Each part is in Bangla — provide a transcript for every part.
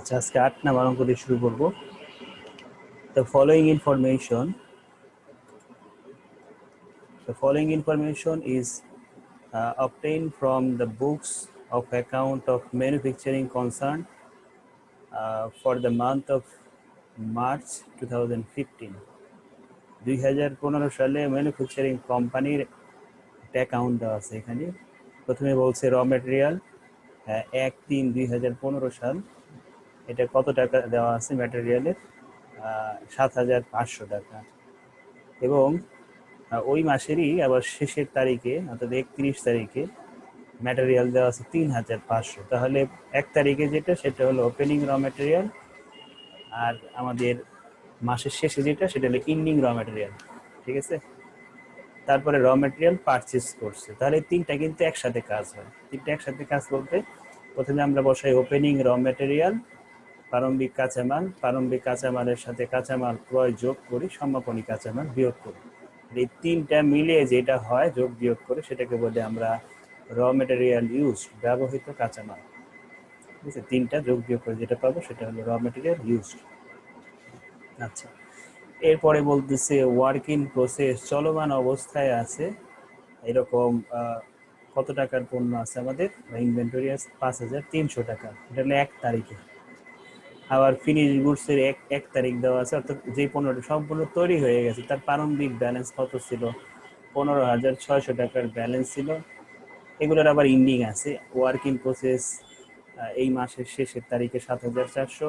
আচ্ছা, আজকে 8 নাম্বার অঙ্ক দিয়ে শুরু করব। The following information is obtained from the books of account of manufacturing concern for the month of March 2015. 2015 সালে ম্যানুফ্যাকচারিং কোম্পানির একটা অ্যাকাউন্ট দেওয়া আছে। এখানে প্রথমে বলছে র ম্যাটেরিয়াল 1/3/2015 সাল, এটা কত টাকা দেওয়া আছে ম্যাটেরিয়ালের 7,500 টাকা, এবং ওই মাসেরই আবার শেষের তারিখে অর্থাৎ 31 তারিখে ম্যাটেরিয়াল দেওয়া আছে 3,500। তাহলে 1 তারিখে যেটা সেটা হলো ওপেনিং র ম্যাটেরিয়াল, আর আমাদের মাসের শেষে যেটা সেটা হলো ইন্ডিং র ম্যাটেরিয়াল। ঠিক আছে, তারপরে র ম্যাটেরিয়াল পারচেস করছে। তাহলে তিনটা কিন্তু একসাথে কাজ হয়। তিনটা একসাথে কাজ বলতে প্রথমে আমরা বসাই ওপেনিং র ম্যাটেরিয়াল, প্রারম্ভিক কাঁচামাল, প্রারম্ভিক কাঁচামালের সাথে কাঁচামাল ক্রয় যোগ করি, সমাপনী কাঁচামাল বিয়োগ করি। এই তিনটা মিলিয়ে যেটা হয় যোগ বিয়োগ করে সেটাকে বলে আমরা র ম্যাটেরিয়াল ইউজ, ব্যবহৃত কাঁচামাল। ঠিক আছে, তিনটা যোগ বিয়োগ করে যেটা পাবো সেটা হলো র ম্যাটেরিয়াল ইউজ। আচ্ছা, এরপরে বলতেছে ওয়ার্ক ইন প্রসেস, চলমান অবস্থায় আছে এরকম কত টাকার পণ্য আছে আমাদের, ইনভেন্টরি আছে 5,300 টাকা, এটা হলো 1 তারিখে। আবার ফিনিশ গুডসের এক তারিখ দেওয়া আছে, অর্থাৎ যে পণ্যটা সম্পূর্ণ তৈরি হয়ে গেছে তার প্রারম্ভিক ব্যালেন্স কত ছিল, 15,600 টাকার ব্যালেন্স ছিল। এগুলোর আবার ইন্ডিং আছে, ওয়ার্ক ইন প্রসেস এই মাসের শেষের তারিখে 7,400,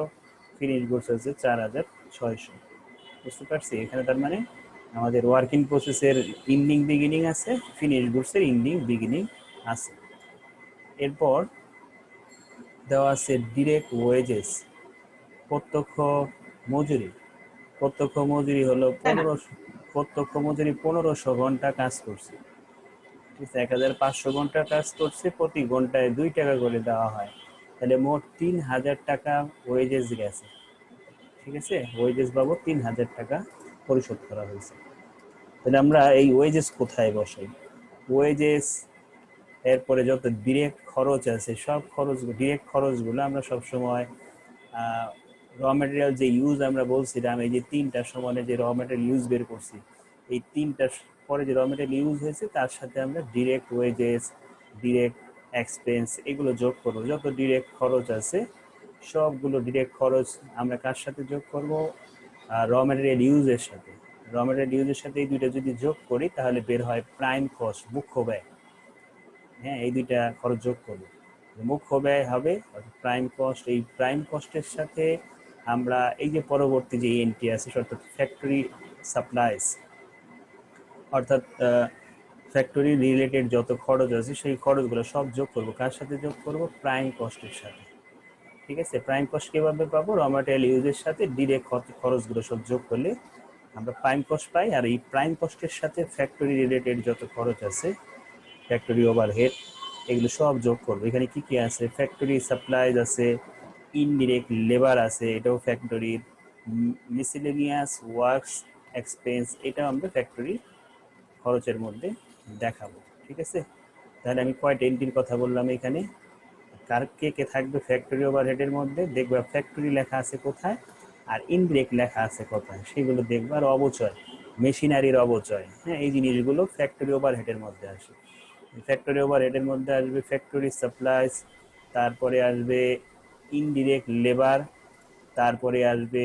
ফিনিশ গুডস আছে 4,600। বুঝতে পারছি? এখানে তার মানে আমাদের ওয়ার্ক ইন প্রসেসের ইন্ডিং বিগিনিং আছে, ফিনিশ গুডসের ইন্ডিং বিগিনিং আছে। এরপর দেওয়া আছে ডিরেক্ট ওয়েজেস, প্রত্যক্ষ মজুরি। প্রত্যক্ষ মজুরি হলো 1500 ঘন্টা কাজ করছে। ঠিক আছে, 1,500 ঘন্টা কাজ করছে, প্রতি ঘন্টায় 2 টাকা করে দেওয়া হয়। তাহলে মোট 3,000 টাকা ওয়েজেস গেছে। ঠিক আছে, ওয়েজেস বাবদ 3,000 টাকা পরিশোধ করা হয়েছে। তাহলে আমরা এই ওয়েজেস কোথায় বসাই? ওয়েজেস, এরপরে যত ডিরেক্ট খরচ আছে সব খরচ, ডিরেক্ট খরচগুলো আমরা সবসময় র ম্যাটেরিয়াল যে ইউজ আমরা বলছিলাম, এই যে 3টার সমানে যে র ম্যাটেরিয়াল ইউজ বের করছি, এই 3টার পরে যে র ম্যাটেরিয়াল ইউজ হয়েছে তার সাথে আমরা ডিরেক্ট ওয়েজেস, ডিরেক্ট এক্সপেন্স এগুলো যোগ করবো। যত ডিরেক্ট খরচ আছে সবগুলো ডিরেক্ট খরচ আমরা কার সাথে যোগ করব? র ম্যাটেরিয়াল ইউজের সাথে। র ম্যাটেরিয়াল ইউজের সাথে এই দুইটা যদি যোগ করি তাহলে বের হয় প্রাইম কস্ট, মুখ্য ব্যয়। হ্যাঁ, এই দুইটা খরচ যোগ করবো, মুখ্য ব্যয় হবে প্রাইম কস্ট। এই প্রাইম কস্টের সাথে আমরা এই যে পরবর্তী যে এন্ট্রি আছে অর্থাৎ ফ্যাক্টরি সাপ্লাইজ, অর্থাৎ ফ্যাক্টরি রিলেটেড যত খরচ আছে সেই খরচগুলো সব যোগ করব। কার সাথে যোগ করব? প্রাইম কস্টের সাথে। ঠিক আছে, প্রাইম কস্ট কিভাবে পাবো? র ম্যাটেরিয়াল ইউজের সাথে ডিরেক্ট খরচগুলো সব যোগ করলে আমরা প্রাইম কস্ট পাই। আর এই প্রাইম কস্টের সাথে ফ্যাক্টরি রিলেটেড যত খরচ আছে, ফ্যাক্টরি ওভারহেড, এগুলো সব যোগ করবো। এখানে কি কি আছে? ফ্যাক্টরি সাপ্লাইজ আছে, ইনডিরেক্ট লেবার আছে, এটাও ফ্যাক্টরির, মিসেলেনিয়াস ওয়ার্কস এক্সপেন্স, এটাও আমরা ফ্যাক্টরি খরচের মধ্যে দেখাবো। ঠিক আছে, তাহলে আমি কয়টা এন্ট্রির কথা বললাম এখানে, কার কে কে থাকবে ফ্যাক্টরি ওভারহেডের মধ্যে, দেখবা ফ্যাক্টরি লেখা আছে কোথায় আর ইনডিরেক্ট লেখা আছে কোথায়, সেগুলো দেখবা। আর অবচয়, মেশিনারির অবচয়, হ্যাঁ, এই জিনিসগুলো ফ্যাক্টরি ওভারহেডের মধ্যে আসে। ফ্যাক্টরি ওভারহেডের মধ্যে আসবে ফ্যাক্টরি সাপ্লাইজ, তারপরে আসবে ইনডিরেক্ট লেবার, তারপরে আসবে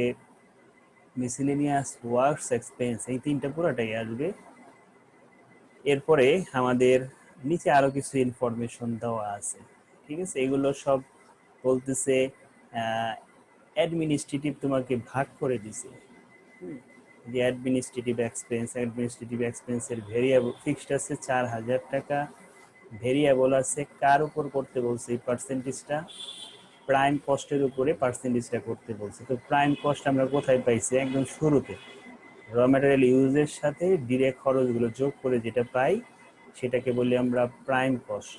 মিসেলেনিয়াস ওয়ার্কস এক্সপেন্স, এই তিনটা পুরোটাই আসবে। এরপরে আমাদের নিচে আরো কিছু ইনফরমেশন দেওয়া আছে। ঠিক আছে, এগুলো সব বলতেছে অ্যাডমিনিস্ট্রেটিভ তোমাকে ভাগ করে দিছে। যে অ্যাডমিনিস্ট্রেটিভ এক্সপেন্সের ভেরিয়েবল ফিক্সড আছে 4,000 টাকা, ভেরিয়েবল আছে কার উপর করতে বলছে এই পার্সেন্টেজটা? প্রাইম কস্টের উপরে পার্সেন্টেজটা করতে বলছে। তো প্রাইম কস্ট আমরা কোথায় পাইছি? একদম শুরুতে র ম্যাটেরিয়াল ইউজের সাথে ডিরেক্ট খরচগুলো যোগ করে যেটা পাই সেটাকে বলি আমরা প্রাইম কস্ট।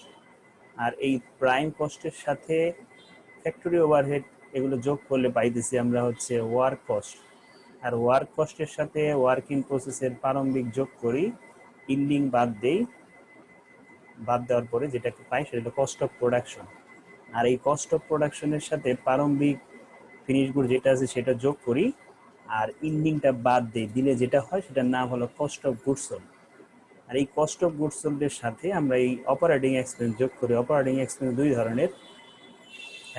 আর এই প্রাইম কস্টের সাথে ফ্যাক্টরি ওভারহেড এগুলো যোগ করলে পাইতেছি আমরা হচ্ছে ওয়ার্ক কস্ট। আর ওয়ার্ক কস্টের সাথে ওয়ার্ক ইন প্রসেসের প্রারম্ভিক যোগ করি, ইন্ডিং বাদ দেই, বাদ দেওয়ার পরে যেটাকে পাই সেটা হলো কস্ট অফ প্রোডাকশন। আর এই কস্ট অফ প্রোডাকশনের সাথে প্রারম্ভিক ফিনিশ গুড যেটা আছে সেটা যোগ করি আর ইন্ডিংটা বাদ দিলে যেটা হয় সেটার নাম হলো কস্ট অফ গুডস সোল্ড। আর এই কস্ট অফ গুডস সোল্ডের সাথে আমরা এই অপারেটিং এক্সপেন্স যোগ করি। অপারেটিং এক্সপেন্স দুই ধরনের,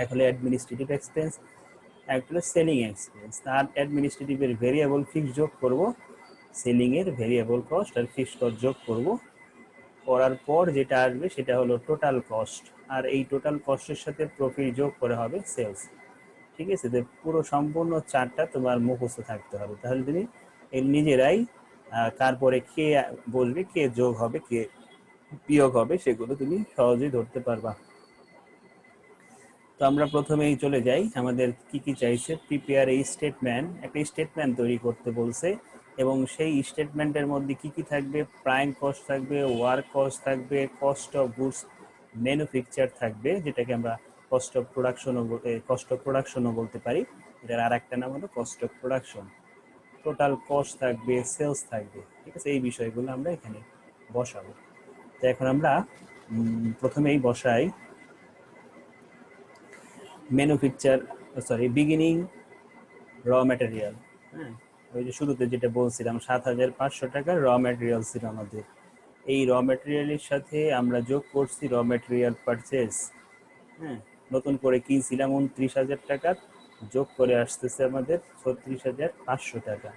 এক হলো অ্যাডমিনিস্ট্রেটিভ এক্সপেন্স, এক হলো সেলিং এক্সপেন্স। তার অ্যাডমিনিস্ট্রেটিভের ভেরিয়েবল ফিক্স যোগ করব, সেলিং এর ভেরিয়েবল কস্ট আর ফিক্সড কস্ট যোগ করব, করার পর যেটা আসবে সেটা হলো টোটাল কস্ট। আর এই টোটাল কস্টের সাথে প্রফিট যোগ করে হবে সেলস। ঠিক আছে, তো পুরো সম্পূর্ণ চার্টটা তোমার মুখস্থ থাকতে হবে, তাহলে তুমি নিজেরাই কার পরে কে বলবে, কে যোগ হবে, কে বিয়োগ হবে, সেগুলো তুমি সহজেই ধরতে পারবা। তো আমরা প্রথমেই চলে যাই, আমাদের কি কি চাইছে, প্রিপেয়ার এই স্টেটমেন্ট, একটা স্টেটমেন্ট তৈরি করতে বলছে এবং সেই স্টেটমেন্টের মধ্যে কি কি থাকবে, প্রাইম কস্ট থাকবে, ওয়ার্ক কস্ট থাকবে, কস্ট অফ গুডস ম্যানুফ্যাকচার থাকবে, যেটাকে আমরা কস্ট অফ প্রোডাকশনও বলতে পারি, এটার আর একটা নাম হলো cost of production, total cost থাকবে, সেলস থাকবে। ঠিক আছে, এই বিষয়গুলো আমরা এখানে বসাবো। তো এখন আমরা প্রথমেই বসাই ম্যানুফ্যাকচার, বিগিনিং র ম্যাটেরিয়াল। হ্যাঁ, ওই যে শুরুতে যেটা বলছিলাম 7,500 টাকার র ম্যাটেরিয়াল ছিল আমাদের। এই র ম্যাটেরিয়ালের সাথে আমরা যোগ করছি র ম্যাটেরিয়াল পারচেস। হ্যাঁ, নতুন করে কিনছিলাম 29,000 টাকার, যোগ করে আসতেছে আমাদের 36,500 টাকা।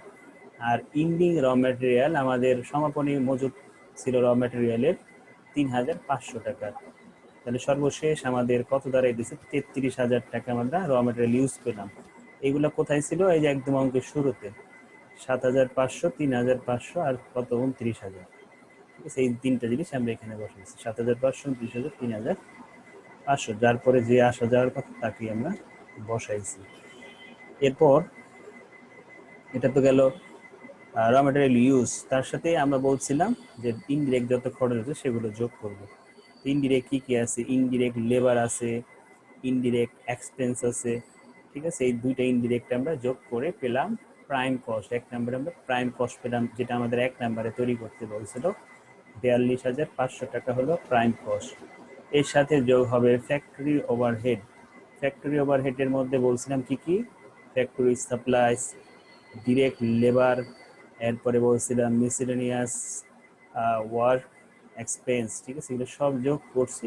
আর ইন্ডিং র ম্যাটেরিয়াল আমাদের সমাপনী মজুদ ছিল র ম্যাটেরিয়ালের 3,500 টাকা। তাহলে সর্বশেষ আমাদের কত দাঁড়াই দিচ্ছে, 33,000 টাকা আমরা র ম্যাটেরিয়াল ইউজ পেলাম। এইগুলো কোথায় ছিল, এই যে একদম অঙ্কের শুরুতে 7,500, 3,500 আর কত 29,000। ঠিক আছে, এই তিনটা জিনিস আমরা এখানে বসাইছি, 7,500, 29,000, 3,500, যার পরে যে আসা যাওয়ার কথা তাকে আমরা বসাইছি। এরপর এটা তো গেল র ম্যাটেরিয়াল ইউজ, তার সাথে আমরা বলছিলাম যে ইনডিরেক্ট যত খরচ আছে সেগুলো যোগ করব। ইনডিরেক্ট কি কি আছে, ইনডিরেক্ট লেবার আছে, ইনডিরেক্ট এক্সপেন্স আছে। ঠিক আছে, এই দুইটা ইনডিরেক্ট আমরা যোগ করে পেলাম প্রাইম কস্ট। এক নম্বরে আমরা প্রাইম কস্ট পেলাম, যেটা আমাদের এক নম্বরে তৈরি করতে বলছিল, 42,500 টাকা হলো প্রাইম কস্ট। এর সাথে যোগ হবে ফ্যাক্টরি ওভারহেড। ফ্যাক্টরি ওভারহেডের মধ্যে বলছিলাম কি কি, ফ্যাক্টরি সাপ্লাইস, ডিরেক্ট লেবার, এরপরে বলছিলাম মিসেলেনিয়াস ওয়ার্ক এক্সপেন্স। ঠিক আছে, এগুলো সব যোগ করছি,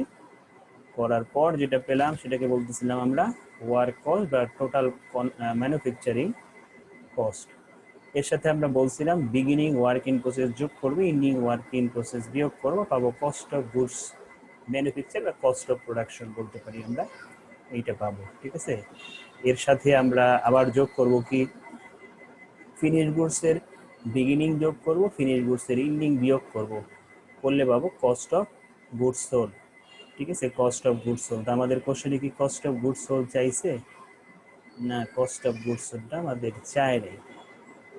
করার পর যেটা পেলাম সেটাকে বলতেছিলাম আমরা ওয়ার্ক কস্ট বা টোটাল ম্যানুফ্যাকচারিং কস্ট। এর সাথে আমরা বলছিলাম বিগিনিং ওয়ার্ক ইন প্রসেস যোগ করবো, ইন্ডিং ওয়ার্ক ইন প্রসেস বিয়োগ করবো, পাবো কস্ট অফ গুডস ম্যানুফ্যাকচার বা কস্ট অফ প্রোডাকশন বলতে পারি আমরা, এইটা পাবো। ঠিক আছে, এর সাথে আমরা আবার যোগ করব কি, ফিনিশ গুডসের বিগিনিং যোগ করব, ফিনিশ গুডসের ইন্ডিং বিয়োগ করব, করলে পাবো কস্ট অফ গুডস সোল্ড। ঠিক আছে, কস্ট অফ গুডস সোল্ড। আমাদের কোশ্চেনে কি কস্ট অফ গুডস সোল্ড চাইছে? না, কস্ট অফ গুডস সোল্ডটা আমাদের চাই নাই।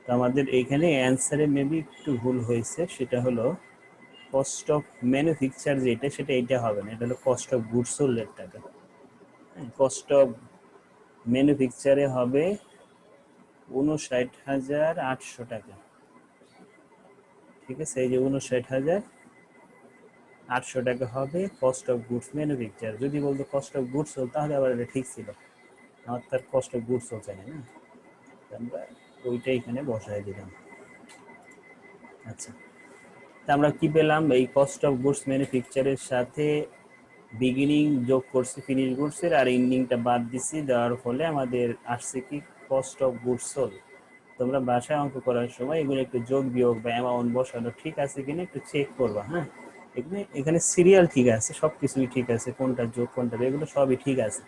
তো আমাদের এইখানে অ্যান্সারে মেবি একটু ভুল হয়েছে, সেটা হলো কস্ট অফ ম্যানুফ্যাকচার যেটা, সেটা এটা হবে না, এটা হলো কস্ট অফ গুডস সোল্ডের টাকা। কস্ট অফ ম্যানুফ্যাকচারে হবে 59,800 টাকা। ঠিক আছে, এই যে 59,800 টাকা হবে কস্ট অফ গুডস ম্যানুফ্যাকচার। যদি বলতো কস্ট অফ গুডস সোল্ড তাহলে আবার এটা ঠিক ছিল, আমার তার কস্ট অফ গুডস সোল্ড চাই না, আমরা ওইটা এখানে বসাই দিলাম। আচ্ছা, তা আমরা কি পেলাম, এই কস্ট অফ গুডস ম্যানুফ্যাকচারের সাথে বিগিনিং যোগ করছি ফিনিশ গুডসের, আর ইন্ডিংটা বাদ দিছি, দেওয়ার ফলে আমাদের আসছে কি কস্ট অফ গুডস সোল্ড। তোমরা বাসায় অঙ্ক করার সময় এগুলো একটু যোগ বিয়োগ বা অ্যামাউন্ট বসানো ঠিক আছে কিনা একটু চেক করবা। হ্যাঁ, এখানে সিরিয়াল ঠিক আছে, সব কিছুই ঠিক আছে, কোনটা যোগ কোনটা এগুলো সবই ঠিক আছে,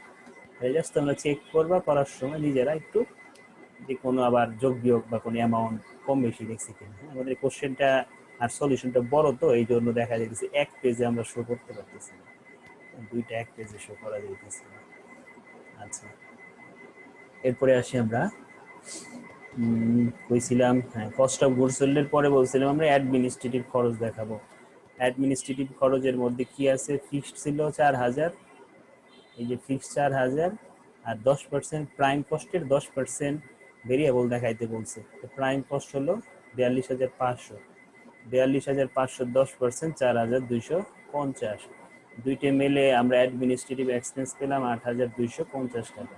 জাস্ট তোমরা চেক করবা করার সময় নিজেরা একটু, যে কোনো আবার যোগ বিয়োগ বা কোনো অ্যামাউন্ট কম বেশি দেখছি কিনা। আমাদের কোশ্চেনটা আর সলিউশনটা বড়, তো এই জন্য দেখা যাচ্ছে এক পেজে আমরা শো করতে পারতেছি না, দুইটা এক পেজে শো করা যাইতেছে না। আচ্ছা, এরপরে আসি আমরা কইছিলাম, হ্যাঁ, কস্ট অফ গুডস সোল্ডের পরে বলছিলাম আমরা অ্যাডমিনিস্ট্রেটিভ খরচ দেখাবো। অ্যাডমিনিস্ট্রেটিভ খরচের মধ্যে কি আছে, ফিক্সড ছিল 4,000, এই যে ফিক্সড 4,000, আর 10% প্রাইম কস্টের 10% ভেরিয়েবল দেখাইতে বলছে। তো প্রাইম কস্ট হলো 42,500, 42,500 10% 4,250। দুইটা মিলে আমরা অ্যাডমিনিস্ট্রেটিভ এক্সপেন্স পেলাম 8,250 টাকা।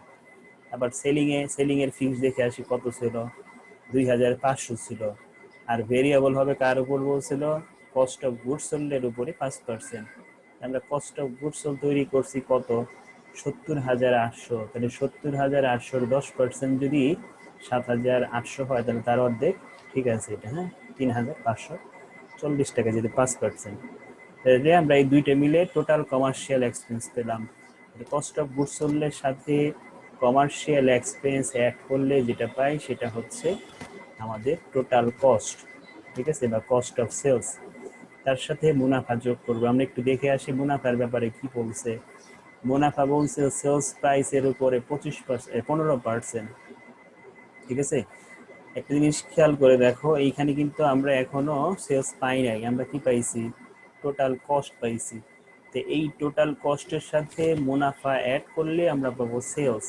আবার সেলিং এর ফিক্স দেখে আসি কত ছিল, 2500 ছিল। আর ভেরিয়েবল হবে কার উপর বলছিল, কস্ট অফ গুডস সোল্ডের উপরে 5%। আমরা কস্ট অফ গুডস সোল্ড তৈরি করছি কত, 70,800। তাহলে 70,800 10% যদি 7,800 হয়, তাহলে তার অর্ধেক। ঠিক আছে এটা, হ্যাঁ, 3,540 টাকা যদি 5%। তাহলে আমরা এই দুইটা মিলে টোটাল কমার্শিয়াল এক্সপেন্স পেলাম। কস্ট অফ গুডস সোল্ডের সাথে কমার্শিয়াল এক্সপেন্স অ্যাড করলে যেটা পাই সেটা হচ্ছে আমাদের টোটাল কস্ট। ঠিক আছে, বা কস্ট অফ সেলস। তার সাথে মুনাফা যোগ করবো। আমরা একটু দেখে আসি মুনাফার ব্যাপারে কি বলছে। মুনাফা বলছে সেলস প্রাইসের উপরে 15%। ঠিক আছে, একটা জিনিস খেয়াল করে দেখো, এইখানে কিন্তু আমরা এখনো সেলস পাই নাই, আমরা কি পাইছি, টোটাল কস্ট পাইছি। তো এই টোটাল কস্টের সাথে মুনাফা অ্যাড করলে আমরা পাবো সেলস।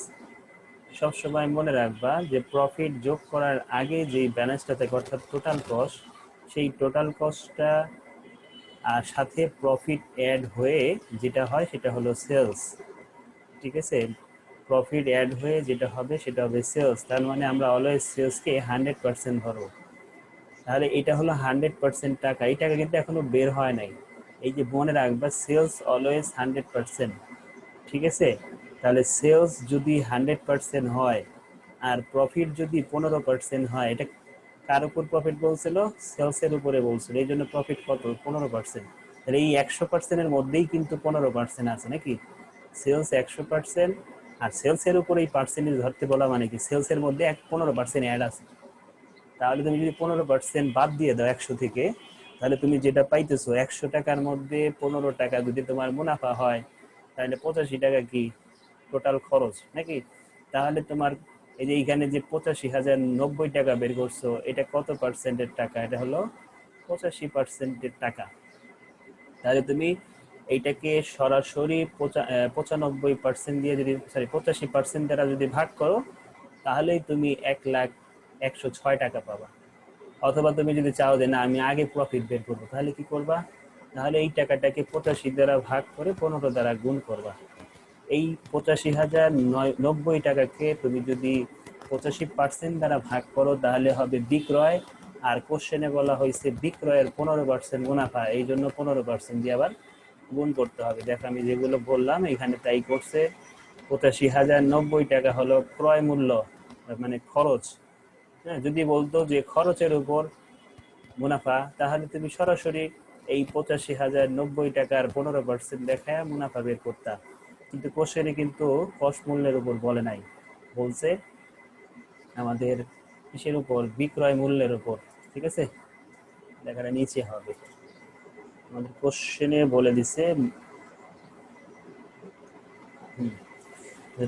সবসময় মনে রাখবা যে প্রফিট যোগ করার আগে যেই ব্যালেন্সটা থাকে অর্থাৎ টোটাল কস্ট, সেই টোটাল কস্টটা আর সাথে প্রফিট অ্যাড হয়ে যেটা হয় সেটা হলো সেলস। ঠিক আছে, প্রফিট অ্যাড হয়ে যেটা হবে সেটা হবে সেলস। তার মানে আমরা অলওয়েজ সেলসকে 100% ধরবো। তাহলে এটা হলো 100% টাকা। এই টাকা কিন্তু এখনো বের হয় নাই। এই যে মনে রাখবা, সেলস অলওয়েজ 100%। ঠিক আছে, তাহলে সেলস যদি 100% হয় আর প্রফিট যদি 15% হয়, এটা কার উপর প্রফিট বলছিল, সেলসের উপরে বলছিল। এই জন্য প্রফিট কত, 15%। তাহলে এই 100%-এর মধ্যেই কিন্তু 15% আছে নাকি। সেলস 100% আর সেলসের উপরে এই পার্সেন্টেজ ধরতে বলা মানে কি, সেলসের মধ্যে 15% অ্যাড আছে। তাহলে তুমি যদি 15% বাদ দিয়ে দাও 100 থেকে, তাহলে তুমি যেটা পাইতেছো 100 টাকার মধ্যে 15 টাকা যদি তোমার মুনাফা হয়, তাহলে 85 টাকা কি টোটাল খরচ নাকি। তাহলে তোমার এই যে এইখানে যে 85,090 টাকা বের করছো, এটা কত পার্সেন্টের টাকা, এটা হলো 85%-এর টাকা। তাহলে তুমি এইটাকে সরাসরি 95% দিয়ে যদি, সরি 85% দ্বারা যদি ভাগ করো, তাহলেই তুমি 1,01,06 টাকা পাবা। অথবা তুমি যদি চাও যে না আমি আগে প্রফিট বের করবো, তাহলে কি করবা, তাহলে এই টাকাটাকে 85 দ্বারা ভাগ করে 15 দ্বারা গুণ করবা। এই 85,090 টাকাকে তুমি যদি 85% দ্বারা ভাগ করো, তাহলে হবে বিক্রয়। আর কোশ্চেনে বলা হয়েছে বিক্রয়ের 15% মুনাফা, এই জন্য 15% দিয়ে আবার গুণ করতে হবে। দেখো আমি যেগুলো বললাম এখানে তাই করছে। 85,090 টাকা হলো ক্রয় মূল্য, মানে খরচ। হ্যাঁ, যদি বলতো যে খরচের উপর মুনাফা, তাহলে তুমি সরাসরি এই 85,090 টাকার 15% দেখায় মুনাফা বের করতা। কিন্তু কোশ্চেনে কিন্তু কষ্ট মূল্যের উপর বলে নাই, বলছে আমাদের কিসের উপর, বিক্রয় মূল্যের উপর। ঠিক আছে, লেখাটা নিচে হবে, আমাদের কোশ্চেনে বলে দিছে,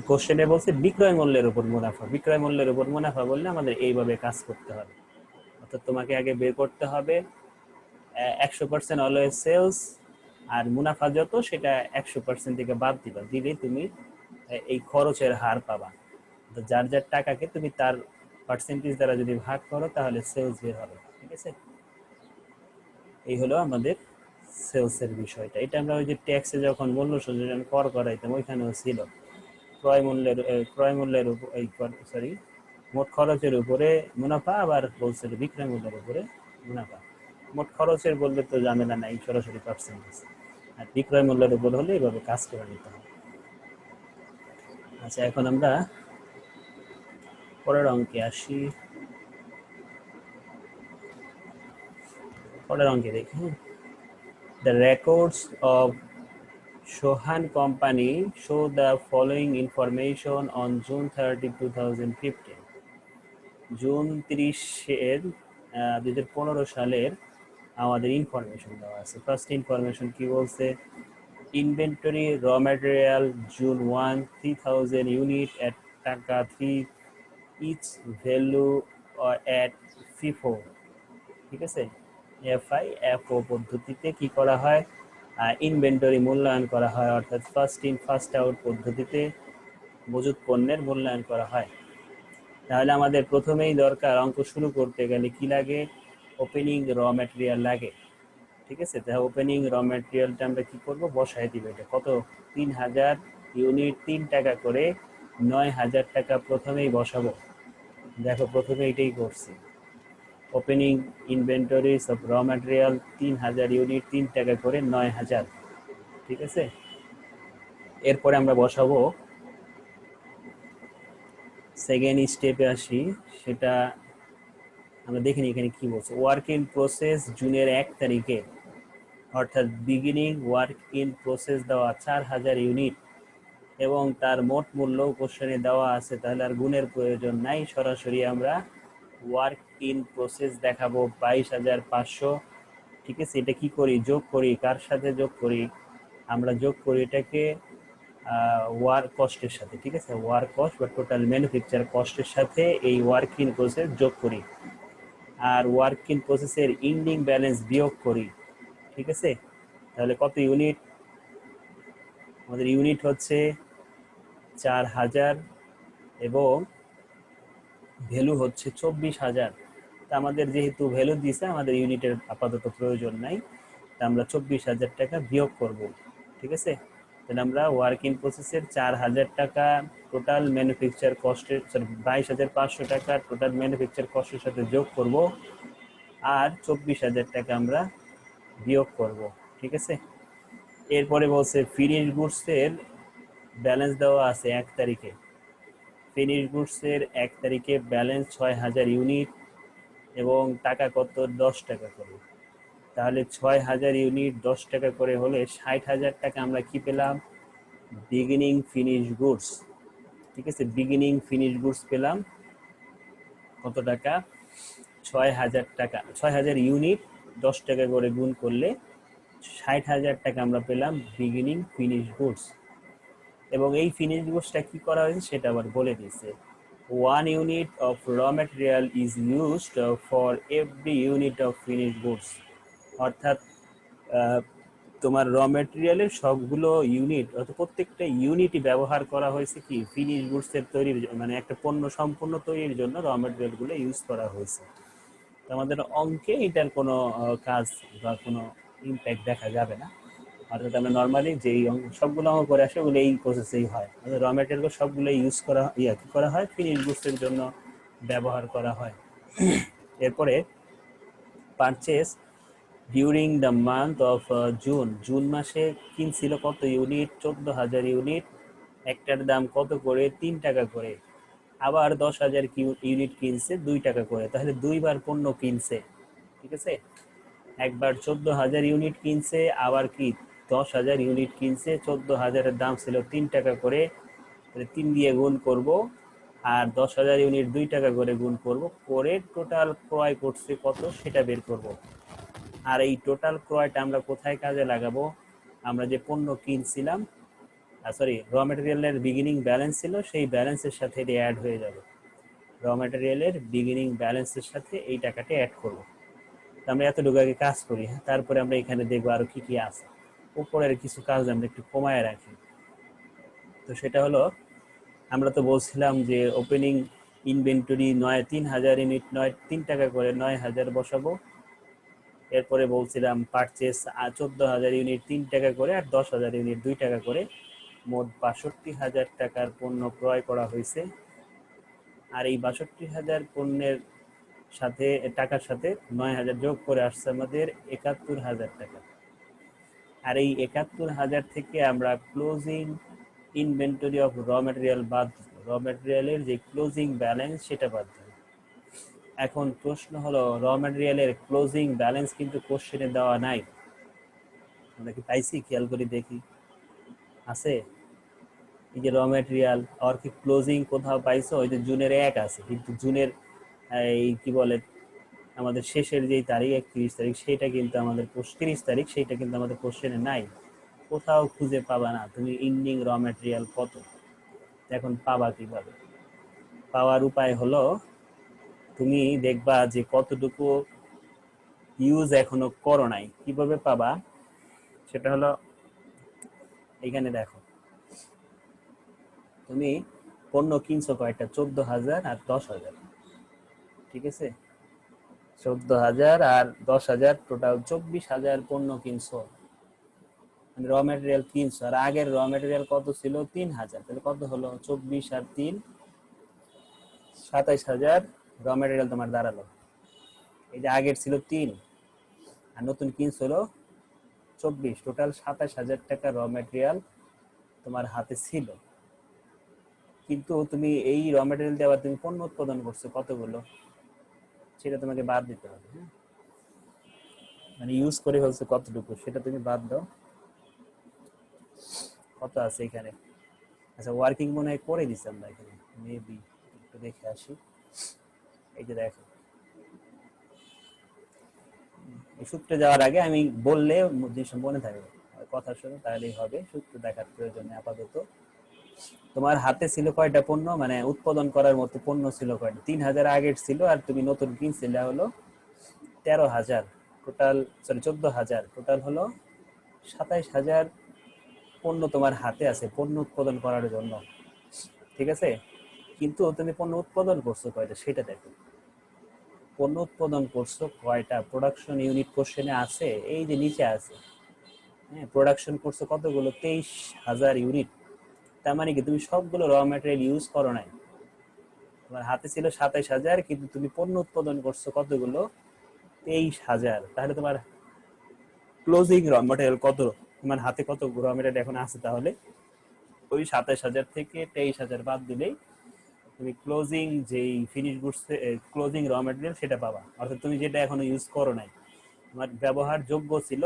কোশ্চেনে বলছে বিক্রয় মূল্যের উপর মুনাফা। বিক্রয় মূল্যের উপর মুনাফা বললে আমাদের এইভাবে কাজ করতে হবে। অর্থাৎ তোমাকে আগে বের করতে হবে 100% অলওয়েজ সেলস, আর মুনাফা যত সেটা 100% থেকে বাদ দিবা, দিলে তুমি এই খরচের হার পাবা। তো যার যার টাকাকে তুমি তার পার্সেন্টেজ দ্বারা যদি ভাগ করো, তাহলে সেলস বের হবে। ঠিক আছে, এই হলো আমাদের সেলসের বিষয়টা। এটা আমরা ওই যে ট্যাক্সে যখন মূল্য সংযোজন কর করাইতাম ওইখানেও ছিল। ক্রয় মূল্যের উপর, এই সরি, মোট খরচের উপরে মুনাফা, আবার বলছিল বিক্রয় মূল্যের উপরে মুনাফা। মোট খরচের বললে তো ঝামেলা নাই, সরাসরি পার্সেন্টেজ। আর বিক্রয় মূল্যের উপর হলে এভাবে কাজ করে নিতে হবে। আচ্ছা, এখন আমরা পরের অঙ্কে আসি। পরের অঙ্কে দেখি, the records of Sohan company show the following information on June 30, 2015। June 30-এর 2015 সালের আমাদের ইনফরমেশন দেওয়া আছে। ফার্স্ট ইনফরমেশন কি বলছে, ইনভেন্টরি র ম্যাটেরিয়াল জুন 1 3,000 ইউনিট এট টাকা 3 ইচ ভ্যালু অ্যাট ফিফো। ঠিক আছে, এফআইএফও পদ্ধতিতে কি করা হয়, ইনভেন্টরি মূল্যায়ন করা হয়, অর্থাৎ ফার্স্ট ইন ফার্স্ট আউট পদ্ধতিতে মজুদ পণ্যের মূল্যায়ন করা হয়। তাহলে আমাদের প্রথমেই দরকার, অঙ্ক শুরু করতে গেলে কি লাগে, ওপেনিং র ম্যাটেরিয়াল লাগে। ঠিক আছে, তাহলে ওপেনিং র ম্যাটেরিয়ালটা আমরা কি করব, বসায় দিব। এটা কত, 3,000 ইউনিট 3 টাকা করে 9,000 টাকা প্রথমেই বসাবো। দেখো প্রথমে এটাই করছি, opening inventories of raw material 3,000 unit, 3 টাকা করে 9,000। ঠিক আছে, এরপরে আমরা বসাবো সেকেন্ড স্টেপে আসি, সেটা আমরা দেখিনি এখানে কি বলছে। ওয়ার্ক ইন প্রসেস জুনের 1 তারিখে, অর্থাৎ বিগিনিং ওয়ার্ক ইন প্রসেস দেওয়া 4,000 ইউনিট এবং তার মোট মূল্য কোশ্চেনে দেওয়া আছে, তাহলে আর গুণের প্রয়োজন নাই, সরাসরি আমরা ওয়ার্ক ইন প্রসেস দেখাবো 22,500। ঠিক আছে, এটা কি করি, যোগ করি, কার সাথে যোগ করি, আমরা যোগ করি এটাকে ওয়ার্ক কস্টের সাথে। ঠিক আছে, ওয়ার্ক কস্ট বা টোটাল ম্যানুফ্যাকচার কস্টের সাথে এই ওয়ার্ক ইন প্রসেস যোগ করি, আর ওয়ার্ক ইন প্রসেসের ইন্ডিং ব্যালেন্স বিয়োগ করি। ঠিক আছে, তাহলে কত ইউনিট, আমাদের ইউনিট হচ্ছে 4,000 এবং ভ্যালু হচ্ছে 24,000। তা আমাদের যেহেতু ভ্যালু দিছে, আমাদের ইউনিটের আপাতত প্রয়োজন নাই, তা আমরা 24,000 টাকা বিয়োগ করব। ঠিক আছে, তাহলে আমরা ওয়ার্ক ইন প্রসেসের 4,000 টাকা টোটাল ম্যানুফ্যাকচার কস্টের, 22,500 টাকা টোটাল ম্যানুফ্যাকচার কস্টের সাথে যোগ করব, আর 24,000 টাকা আমরা বিয়োগ করব। ঠিক আছে, এরপরে বলছে ফিনিশ গুডসের ব্যালেন্স দেওয়া আছে 1 তারিখে, ফিনিশ গুডসের 1 তারিখে ব্যালেন্স 6,000 ইউনিট এবং টাকা কত, 10 টাকা করে। তাহলে 6,000 ইউনিট 10 টাকা করে হলে 60,000 টাকা আমরা কি পেলাম, বিগিনিং ফিনিশ গুডস। ঠিক আছে, বিগিনিং ফিনিশ গুডস পেলাম কত টাকা, 6,000 টাকা, 6,000 ইউনিট 10 টাকা করে গুণ করলে 60,000 টাকা আমরা পেলাম বিগিনিং ফিনিশ গুডস। এবং এই ফিনিশ গুডসটা কি করা হয়েছে সেটা আবার বলে দিয়েছে, 1 unit of raw material is used for every unit of finish goods. অর্থাৎ তোমার র ম্যাটেরিয়ালের সবগুলো ইউনিট, অর্থাৎ প্রত্যেকটা ইউনিটই ব্যবহার করা হয়েছে কি ফিনিশ গুডসের তৈরির, মানে একটা পণ্য সম্পূর্ণ তৈরির জন্য র ম্যাটেরিয়ালগুলো ইউজ করা হয়েছে। আমাদের অঙ্কে এটার কোনো কাজ বা কোনো ইম্প্যাক্ট দেখা যাবে না, অর্থাৎ আমরা নর্মালি যেই সবগুলো অঙ্ক করে আসে ওগুলো এই প্রসেসেই হয়, র ম্যাটেরিয়াল সবগুলো ইউজ করা কি করা হয়, ফিনিশ গুডসের জন্য ব্যবহার করা হয়। এরপরে purchase during the month of June, June মাসে কিনছিল কত ইউনিট, 14,000 ইউনিট, একটার দাম কত করে, 3 টাকা করে, আবার 10,000 ইউনিট কিনছে 2 টাকা করে, তাহলে দুইবার পণ্য কিনছে। ঠিক আছে, একবার 14,000 ইউনিট কিনছে, আবার কি 10,000 ইউনিট কিনছে, 14,000-এর দাম ছিল 3 টাকা করে, তাহলে 3 দিয়ে গুণ করব, আর 10,000 ইউনিট 2 টাকা করে গুণ করব, করে টোটাল ক্রয় করছে কত সেটা বের করব। আর এই টোটাল ক্রয়টা আমরা কোথায় কাজে লাগাবো, আমরা যে পণ্য কিনছিলাম, সরি র ম্যাটেরিয়ালের বিগিনিং ব্যালেন্স ছিল, সেই ব্যালেন্সের সাথে এটা অ্যাড হয়ে যাবে, র ম্যাটেরিয়ালের বিগিনিং ব্যালেন্সের সাথে এই টাকাটা অ্যাড করব। আমরা এতটুকু আগে কাজ করি, তারপরে আমরা এখানে দেখবো আরো কি কি আছে, উপরের কিছু কাজ আমরা একটু কমায় রাখি। তো সেটা হলো, আমরা তো বলছিলাম যে ওপেনিং ইনভেন্টরি 3,000 ইউনিট 3 টাকা করে 9,000 বসাবো। এরপরে বলছিলাম পারচেস 14,000 ইউনিট 3 টাকা করে, আর 10,000 ইউনিট 2 টাকা করে, মোট 62,000 টাকার পণ্য ক্রয় করা হয়েছে। আর এই 62,000 পণ্যের সাথে টাকার সাথে 9,000 যোগ করে আসছে আমাদের 71,000 টাকা। আর এই 71,000 থেকে আমরা closing inventory of raw material বাদ, র ম্যাটেরিয়ালের যে ক্লোজিং ব্যালেন্স সেটা বাদ দেব। এখন প্রশ্ন হলো, র ম্যাটেরিয়ালের ক্লোজিং ব্যালেন্স কিন্তু কোশ্চেনে দেওয়া নাই, আমরা কি পাইছি, খেয়াল করে দেখি আছে, এই যে র ম্যাটেরিয়াল আর কি ক্লোজিং কোথাও পাইছো, ওই যে জুনের 1 আছে, কিন্তু জুনের এই কি বলে আমাদের শেষের যেই তারিখ 31 তারিখ, সেটা কিন্তু আমাদের 30 তারিখ, সেটা কিন্তু আমাদের কোশ্চেনে নাই, কোথাও খুঁজে পাবা না তুমি ইন্ডিং র ম্যাটেরিয়াল কত। এখন পাবা কিভাবে, পাওয়ার উপায় হলো তুমি দেখবা যে কতটুকু ইউজ এখনো করো নাই, কিভাবে পাবা সেটা হলো, এখানে দেখো তুমি পণ্য কিনছো কয়টা, 14,000 আর 10,000। ঠিক আছে, 14,000 আর 10,000 টোটাল 24,000 পণ্য কিনছো। মানে র ম্যাটেরিয়াল কিনছো, আর আগের র ম্যাটেরিয়াল কত ছিল 3000, তাহলে কত হলো 24 আর 3 27,000 র ম্যাটেরিয়াল তোমার দাঁড়ালো। এই যে আগের ছিল 3 আর নতুন কিনছো হলো 24, টোটাল 27,000 টাকা র ম্যাটেরিয়াল তোমার হাতে ছিল। কিন্তু তুমি এই র ম্যাটেরিয়াল দিয়ে আবার তুমি পণ্য উৎপাদন করছো কতগুলো, সেটা তোমাকে বাদ দিতে হবে। হ্যাঁ, মানে ইউজ করে ফেলছো কতটুকু সেটা তুমি বাদ দাও। কত আছে এখানে? আচ্ছা, ওয়ার্কিং মনে হয় করে দিছি আমরা এখানে, মেবি একটু দেখে আসি। এই যে দেখো, এই সূত্রে যাওয়ার আগে আমি বললে জিনিসটা মনে থাকবে, কথা শুনে তাহলেই হবে, সূত্র দেখার প্রয়োজন নেই আপাতত। তোমার হাতে ছিল কয়টা পণ্য, মানে উৎপাদন করার মতো পণ্য ছিল কয়টা? 3000 আগের ছিল, আর তুমি নতুন কিনছিলে হলো 13,000, টোটাল সরি 14,000, টোটাল হলো 27,000 পণ্য তোমার হাতে আছে পণ্য উৎপাদন করার জন্য। ঠিক আছে, কিন্তু তুমি পণ্য উৎপাদন করছো কয়টা সেটা দেখো। পণ্য উৎপাদন করছো কয়টা, প্রোডাকশন ইউনিট কোশ্চেনে আছে, এই যে নিচে আছে। হ্যাঁ, প্রোডাকশন করছো কতগুলো? 23,000 ইউনিট। তার মানে কি তুমি সবগুলো র ম্যাটেরিয়াল ইউজ করো নাই। তোমার হাতে ছিল 27,000, কিন্তু তুমি পণ্য উৎপাদন করছো কতগুলো? 23,000। তাহলে তোমার ক্লোজিং র ম্যাটেরিয়াল কত? তোমার হাতে কত র ম্যাটেরিয়াল এখন আছে? তাহলে ওই 27,000 থেকে 23,000 বাদ দিলেই তুমি ক্লোজিং যেই ফিনিশ গুডস, ক্লোজিং র ম্যাটেরিয়াল সেটা পাবা। অর্থাৎ তুমি যেটা এখনো ইউজ করো নাই, তোমার ব্যবহারযোগ্য ছিল,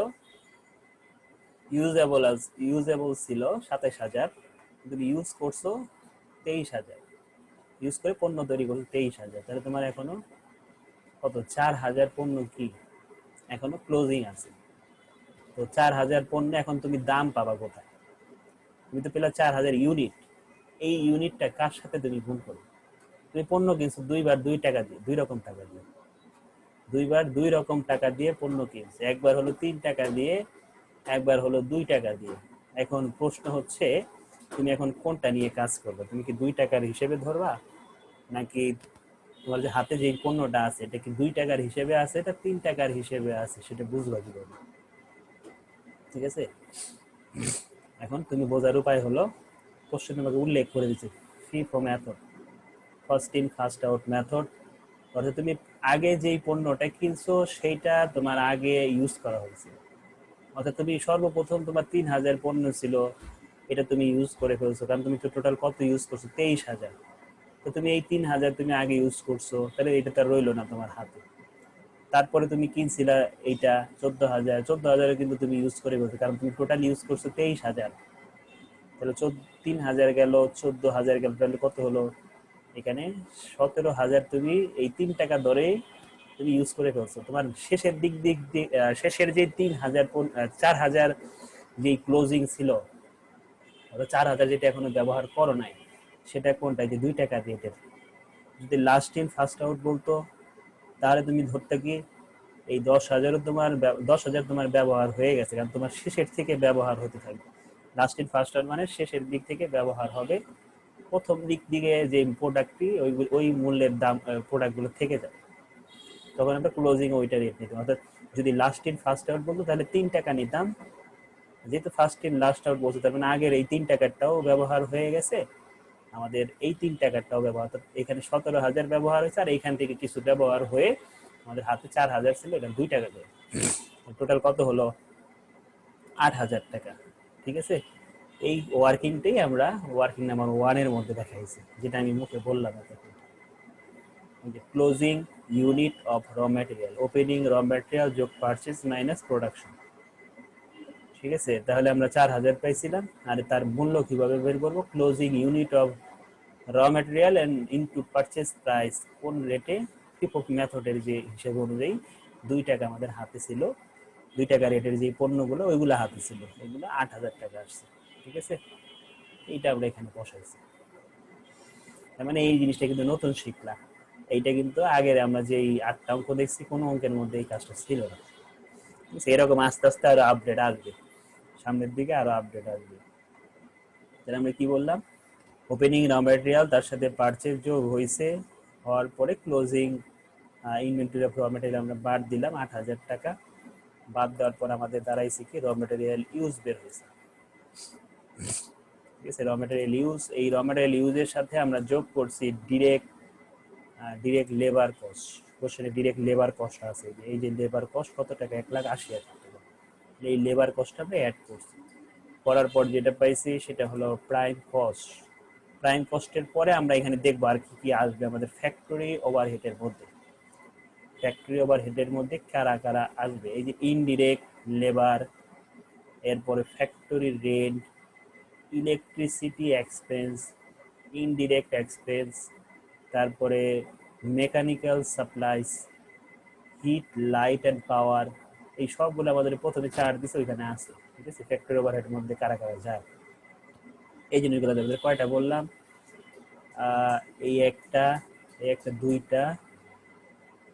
ইউজেবল ছিল 27,000, তুমি ইউজ করছো 23,000, ইউজ করে পণ্য তৈরি করছো 23,000। তাহলে তোমার এখনো কত? 4,000 পণ্য কি এখনো ক্লোজিং আছে। তো 4,000 পণ্য এখন তুমি দাম পাবা কোথায়? তুমি তো পেলা 4,000 ইউনিট। এই ইউনিটটা কার সাথে তুমি গুণ করো? তুমি পণ্য কিনছো দুইবার 2 টাকা দিয়ে, 2 রকম টাকা দিয়ে, দুইবার 2 রকম টাকা দিয়ে পণ্য কিনছো। একবার হলো 3 টাকা দিয়ে, একবার হলো 2 টাকা দিয়ে। এখন প্রশ্ন হচ্ছে তুমি এখন কোনটা নিয়ে কাজ করবে? তুমি কি 2 টাকার হিসেবে ধরবা, নাকি তোমার যে হাতে যে পণ্যটা আছে এটা কি 2 টাকার হিসেবে আছে, এটা 3 টাকার হিসেবে আছে, সেটা বুঝবা কিভাবে? ঠিক আছে, এখন তুমি বোঝার উপায় হলো কোশ্চেন তোমাকে উল্লেখ করে দিচ্ছে FIFO method, first in first out method. অর্থাৎ তুমি আগে যেই পণ্যটা কিনছো সেইটা তোমার আগে ইউজ করা হয়েছে। অর্থাৎ তুমি সর্বপ্রথম তোমার 3,000 পণ্য ছিল, এটা তুমি ইউজ করে ফেলছো, কারণ তুমি তো টোটাল কত ইউজ করছো? 23,000। তো তুমি এই 3,000 তুমি আগে ইউজ করছো, তাহলে এটা তো রইলো না তোমার হাতে। তারপরে তুমি কিনছিলা এইটা 14,000, 14,000 কিন্তু তুমি ইউজ করে ফেলছো, কারণ তুমি টোটাল ইউজ করছো 23,000। তাহলে 3,000 গেল, 14,000 গেল, তাহলে কত হলো এখানে? 17,000 তুমি এই 3 টাকা ধরে তুমি ইউজ করে ফেলছো। তোমার শেষের দিক শেষের যে 3,000 4,000 যেই ক্লোজিং ছিল, 4,000 যেটা এখনো ব্যবহার করো নাই, সেটা কোনটা? যে 2 টাকা রেটের। যদি লাস্ট ইন ফার্স্ট আউট বলতো, তাহলে তুমি ধরতে কি এই 10,000 তোমার 10,000 তোমার ব্যবহার হয়ে গেছে, কারণ তোমার শেষের থেকে ব্যবহার হতে থাকবে। লাস্ট ইন ফার্স্ট আউট মানে শেষের দিক থেকে ব্যবহার হবে, প্রথম দিক দিকে যে প্রোডাক্টটি ওই মূল্যের দাম প্রোডাক্টগুলো থেকে যায়, তখন আমরা ক্লোজিং ওইটা রেট নিতাম। অর্থাৎ যদি লাস্ট ইন ফার্স্ট আউট বলতো তাহলে 3 টাকা নিতাম, যেহেতু ফার্স্ট ইন লাস্ট আউট বলতো তার মানে আগের এই 3 টাকাটাও ব্যবহার হয়ে গেছে, আমাদের এই 3 টাকাটাও ব্যবহার, এখানে 17,000 ব্যবহার হয়েছে, আর এইখান থেকে কিছু ব্যবহার হয়ে আমাদের হাতে 4,000 ছিল, এটা 2 টাকা দেয়। টোটাল কত হলো? 8,000 টাকা। ঠিক আছে, এই ওয়ার্কিংটাই আমরা ওয়ার্কিং নাম্বার 1 এর মধ্যে দেখাইছি, যেটা আমি মুখে বললাম এতক্ষণ। Closing unit of raw material, opening র ম্যাটেরিয়াল যোগ পারচেজ মাইনাস প্রোডাকশন। ঠিক আছে, তাহলে আমরা 4,000 পাইছিলাম, আর তার মূল্য কিভাবে বের করবো? Closing unit of raw material and into purchase price, কোন রেটে? ফিফো মেথডের যে হিসেব অনুযায়ী 2 টাকা আমাদের হাতে ছিল, 2 টাকা রেটের যে পণ্যগুলো ওইগুলো হাতে ছিল, ওইগুলো 8,000 টাকা আসছে। ঠিক আছে, এইটা আমরা এখানে বসাইছি। তার মানে এই জিনিসটা কিন্তু নতুন শিখলাম। এইটা কিন্তু আগের আমরা যে 8টা অঙ্ক দেখছি কোনো অঙ্কের মধ্যে এই কাজটা ছিল না। এরকম আস্তে আস্তে আরো আপডেট আসবে, সামনের দিকে আরো আপডেট আসবে। তাহলে আমরা কি বললাম? ওপেনিং র ম্যাটেরিয়াল তার সাথে পারচেজ যোগ হয়েছে, হওয়ার পরে closing inventory of raw material আমরা বাদ দিলাম 8,000 টাকা, বাদ দেওয়ার পর আমাদের দাঁড়াইছে কি র মেটেরিয়াল ইউজ বের হয়েছে। ঠিক আছে, র মেটেরিয়াল ইউজ, এই র মেটেরিয়াল ইউজের সাথে আমরা যোগ করছি ডিরেক্ট লেবার কস্ট। কোশ্চেনে ডিরেক্ট লেবার কস্ট আছে, এই যে লেবার কস্ট কত টাকা, 1,80,000 টাকা। এই লেবার কস্টটা আমরা অ্যাড করছি, করার পর যেটা পাইছি সেটা হলো প্রাইম কস্ট। প্রাইম কস্টের পরে আমরা এখানে দেখবো আর কি কি আসবে আমাদের ফ্যাক্টরি ওভারহেডের মধ্যে। ফ্যাক্টরি ওভারহেডের মধ্যে কারা কারা আসবে, এই যে ইনডিরেক্ট লেবার, এরপরে factory rent, electricity expense, indirect expense, তারপরে mechanical supplies, heat light and power, এই সবগুলো আমাদের প্রথমে চার্ট দিছে ওইখানে আছে। ঠিক আছে, ফ্যাক্টরি ওভারহেডের মধ্যে কারা কারা যায় এই জিনিসগুলো দেখবে। কয়টা বললাম, এই একটা, এই একটা, দুইটা,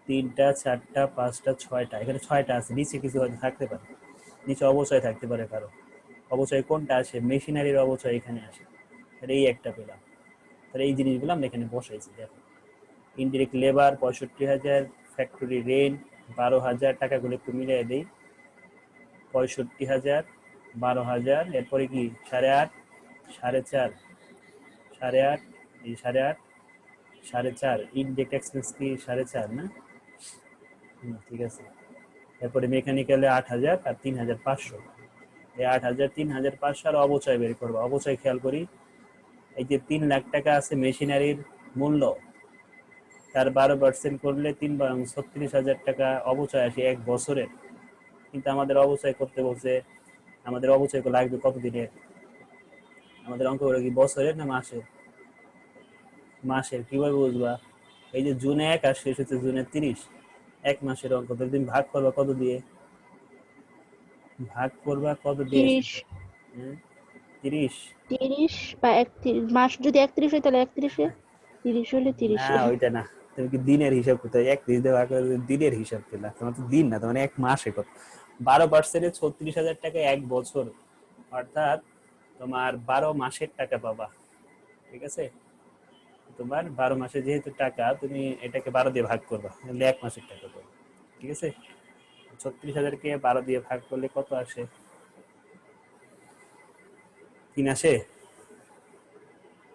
তিনটা, চারটা, পাঁচটা, ছয়টা, এখানে ছয়টা আছে। নিচে কিছু হয়তো থাকতে পারে, নিচে অবচয় থাকতে পারে কারো। অবচয় কোনটা আসে, মেশিনারির অবচয় এখানে আসে। তাহলে এই একটা পেলাম। তাহলে এই জিনিসগুলো আমরা এখানে বসাইছি। দেখো, ইনডিরেক্ট লেবার 65,000, ফ্যাক্টরি রেন্ট 12,000 টাকাগুলো একটু মিলিয়ে দেই, 65,000, 12,000, এরপরে কি 8.5, 4.5, 8.5, এই 8.5, 4.5, ইনডিরেক্ট এক্সপেন্স কি 4.5 না? ঠিক আছে। এরপরে মেকানিক্যালে 8,000 আর 3,500, এই 8,000, 3,500 আর অবচয় বের করবো। অবচয় খেয়াল করি, এই যে 3 লাখ টাকা আছে মেশিনারির মূল্য, তার 12% করলে 3/36,000 টাকা অবচয় আসে এক বছরের। কিন্তু আমাদের অবচয় করতে বলছে, আমাদের অবচয় লাগবে কত দিনের, আমাদের অঙ্ক করে কি বছরের না মাসের? মাসের। কিভাবে বুঝবা, এই যে জুনে 1 আর শেষ হচ্ছে জুনে 30, এক মাসের অঙ্ক। তুমি ভাগ করবা কত দিয়ে, ভাগ করবা কত দিয়ে? 30 30। 30 বা 31 মাস যদি 31 হয় তাহলে 31-এ, 30 হলে না 30-এ। ওইটা না, তুমি কি দিনের হিসাব করতে হয়? 31 দিয়ে ভাগ করে দিনের হিসাব পেলা, তোমার তো দিন না, তোমার এক মাসে কত। 12% 36,000 টাকা এক বছর, অর্থাৎ তোমার 12 মাসের টাকা পাবা। ঠিক আছে, তোমার 12 মাসে যেহেতু টাকা, তুমি এটাকে 12 দিয়ে ভাগ করবা, তাহলে এক মাসের টাকা পাবে। ঠিক আছে, 36,000-কে 12 দিয়ে ভাগ করলে কত আসে? 3 আসে,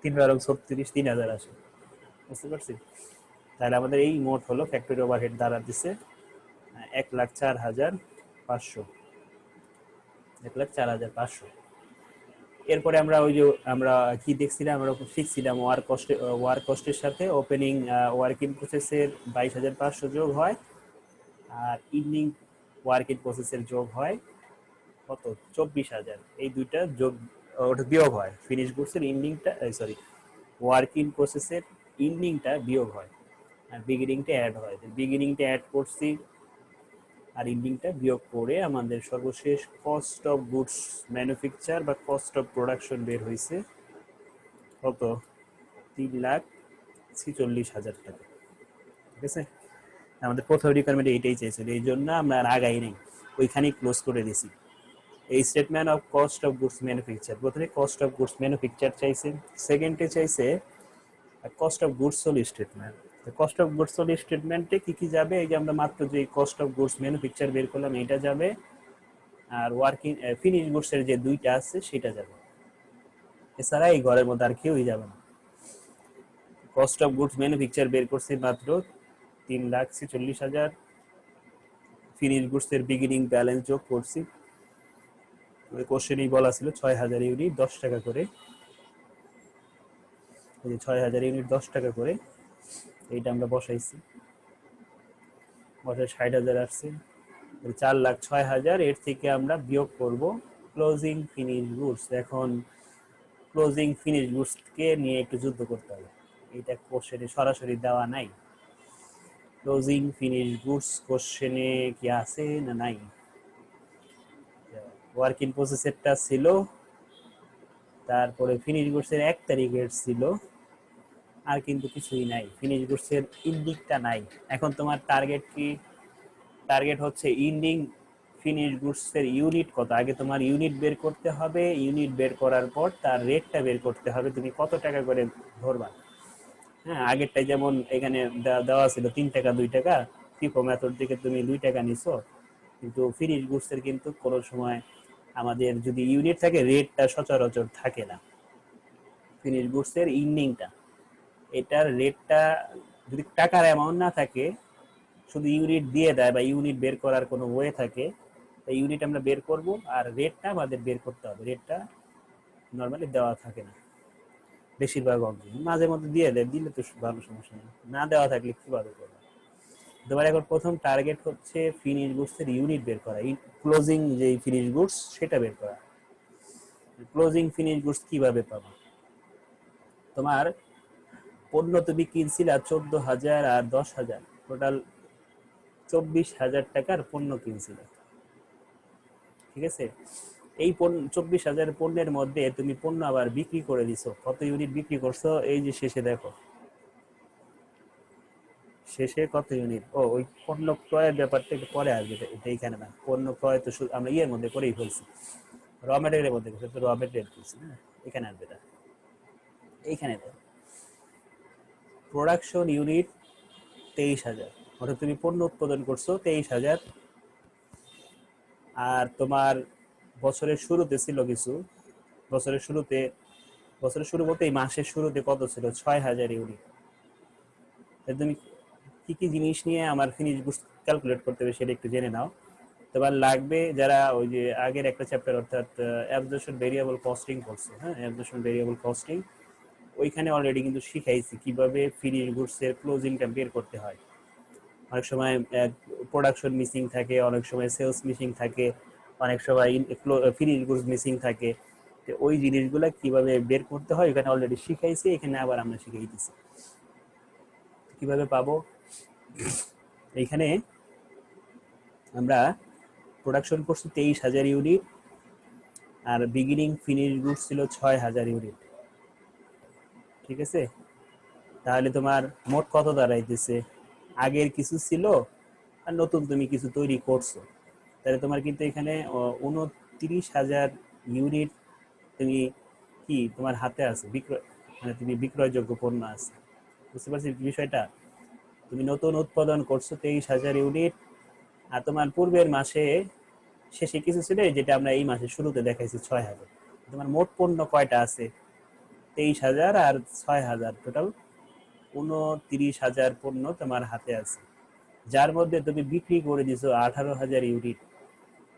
3/36, 3,000 আসে। বুঝতে পারছি? তাহলে আমাদের এই মোট হলো ফ্যাক্টরি ওভারহেড দ্বারা দিচ্ছে 1,04,500, 1,04,500। এরপরে আমরা ওই যে আমরা কি দেখছিলাম, আমরা শিখছিলাম ওয়ার্ক কস্টের সাথে ওপেনিং ওয়ার্ক ইন প্রসেসের 22,500 যোগ হয়, আর ইভিনিং ওয়ার্ক ইন প্রসেসের যোগ হয় কত, 24,000। এই দুইটা যোগ, ওটা বিয়োগ হয়। ফিনিশ গুডসের ইন্ডিংটা, সরি, ওয়ার্ক ইন প্রসেসের ইন্ডিংটা বিয়োগ হয় আর বিগিনিংটা অ্যাড হয়। বিগিনিংটা অ্যাড করছি আর ইন্ডিংটা বিয়োগ করে আমাদের সর্বশেষ কস্ট অফ গুডস ম্যানুফ্যাকচার বা কস্ট অফ প্রোডাকশন বের হয়েছে কত, 3,46,000 টাকা। ঠিক আছে, আমাদের প্রথম রিকোয়ারমেন্ট এইটাই চাইছিল, এই জন্য আমরা আর আগাই নেই, ওইখানেই ক্লোজ করে দিছি। এই statement of cost of goods manufacture, প্রথমে কস্ট অফ গুডস ম্যানুফ্যাকচার চাইছে, সেকেন্ডে চাইছে cost of goods sold statement. Cost of goods sold স্টেটমেন্টে কি কি যাবে, এই যে আমরা মাত্র যে কস্ট অফ গুডস ম্যানুফ্যাকচার বের করলাম এইটা যাবে, আর ওয়ার্কিং ফিনিশ গুডস এর যে দুইটা আছে সেটা যাবে। এছাড়া এই ঘরের মধ্যে আর কেউই যাবে না। কস্ট অফ গুডস ম্যানুফ্যাকচার বের করছি মাত্র 3,46,000, ফিনিশ গুডস এর বিগিনিং ব্যালেন্স যোগ করছি, ওই কোশ্চেনেই বলা ছিল 6,000 ইউনিট 10 টাকা করে, 6,000 ইউনিট 10 টাকা করে, এইটা আমরা বসাইছি, বসায় 60,000 আসছে, 4,06,000। এর থেকে আমরা বিয়োগ করব ক্লোজিং ফিনিশ গুডস। এখন ক্লোজিং ফিনিশ গুডসকে নিয়ে একটু যুদ্ধ করতে হবে, এটা কোশ্চেনে সরাসরি দেওয়া নাই। ক্লোজিং ফিনিশ গুডস কোশ্চেনে কি আছে না নাই? ওয়ার্ক ইন প্রসেসেরটা ছিল, তারপরে ফিনিশ গুডসের 1 তারিখের ছিল, আর কিন্তু কিছুই নাই। ফিনিশ গুডসের ইন্ডিকটা নাই। এখন তোমার টার্গেট কি? টার্গেট হচ্ছে ইন্ডিং ফিনিশ গুডসের ইউনিট কত, আগে তোমার ইউনিট বের করতে হবে, ইউনিট বের করার পর তার রেটটা বের করতে হবে, তুমি কত টাকা করে ধরবা। হ্যাঁ, আগেরটাই যেমন এখানে দেওয়া ছিল 3 টাকা 2 টাকা, ফিফো মেথড থেকে তুমি 2 টাকা নিছো, কিন্তু ফিনিশ গুডসের কিন্তু কোনো সময় আমাদের যদি ইউনিট থাকে রেটটা সচরাচর থাকে না। ফিনিশ গুডসের ইন্ডিংটা, এটার রেটটা যদি টাকার অ্যামাউন্ট না থাকে, শুধু ইউনিট দিয়ে দেয় বা ইউনিট বের করার কোনো ওয়ে থাকে, এই ইউনিট আমরা বের করব আর রেটটা আমাদের বের করতে হবে। রেটটা নর্মালি দেওয়া থাকে না বেশিরভাগ অঙ্কে, মাঝে মধ্যে দিয়ে দেয়, দিলে তো ভালো, সমস্যা নেই। না দেওয়া থাকলে কিভাবে করবে? তোমার এখন প্রথম টার্গেট হচ্ছে ফিনিশ গুডস এর ইউনিট বের করা, ক্লোজিং যে ফিনিশ গুডস সেটা বের করা। ক্লোজিং ফিনিশ গুডস কিভাবে পাবো? তোমার পণ্য তুমি কিনছিলা 14,000 আর 10,000, টোটাল 24,000 টাকার পণ্য কিনছিলে, ঠিক আছে? এই 24,000 পণ্যের মধ্যে তুমি পণ্য আবার বিক্রি করে দিছো, কত ইউনিট বিক্রি করছো? এই যে শেষে দেখো, শেষে কত ইউনিট। ও, ওই পণ্য ক্রয়ের ব্যাপারটা একটু পরে আসবে, এটা এইখানে না। পণ্য ক্রয় তো আমরা ইয়ের মধ্যে করেই ফেলছি, র মেটেরিয়ালের মধ্যে করছি, র মেটেরিয়াল করছি না, এখানে আসবে এটা, এইখানে তো প্রোডাকশন ইউনিট 23,000, অর্থাৎ তুমি পণ্য উৎপাদন করছো 23,000। আর তোমার বছরের শুরুতে ছিল কিছু, বছরের শুরুতে, বছরের শুরু বলতে এই মাসের শুরুতে কত ছিল? 6,000 ইউনিট। তুমি কি কি জিনিস নিয়ে আমার ফিনিশ গুডস ক্যালকুলেট করতে হবে সেটা একটু জেনে নাও। তোমার লাগবে, যারা ওই যে আগের একটা চ্যাপ্টার অর্থাৎ অ্যাবজর্পশন ভেরিয়েবল কস্টিং করছে, হ্যাঁ, অ্যাবজর্পশন ভেরিয়েবল কস্টিং, ওইখানে অলরেডি কিন্তু শিখাইছি কিভাবে ফিনিশ গুডস এর ক্লোজিংটা বের করতে হয়। অনেক সময় প্রোডাকশন মিসিং থাকে, অনেক সময় সেলস মিসিং থাকে, অনেক সময় ফিনিশ গুডস মিসিং থাকে। তো ওই জিনিসগুলো কিভাবে বের করতে হয় এখানে অলরেডি শিখাইছি, এখানে আবার আমরা শিখাই দিচ্ছি। কিভাবে পাবো? এইখানে আমরা প্রোডাকশন করছি 23,000 ইউনিট, আর বিগিনিং ফিনিশ গুডস ছিল 6,000 ইউনিট, ঠিক আছে? তাহলে তোমার মোট কত দাঁড়াইতেছে? আগের কিছু ছিল আর নতুন তুমি কিছু তৈরি করছো, তাহলে তোমার কিন্তু এখানে 29,000 ইউনিট তুমি কি তোমার হাতে আছে বিক্রয়, মানে তুমি বিক্রয়যোগ্য পণ্য আছে। বুঝতে পারছি বিষয়টা? তুমি নতুন উৎপাদন করছো 23,000 ইউনিট, আর তোমার পূর্বের মাসে শেষে কিছু ছিল যেটা আমরা এই মাসের শুরুতে দেখাইছি 6,000। তোমার মোট পণ্য কয়টা আছে? 23,000 আর 6,000, টোটাল 29,000 পণ্য তোমার হাতে আছে, যার মধ্যে তুমি বিক্রি করে দিছো 18,000 ইউনিট।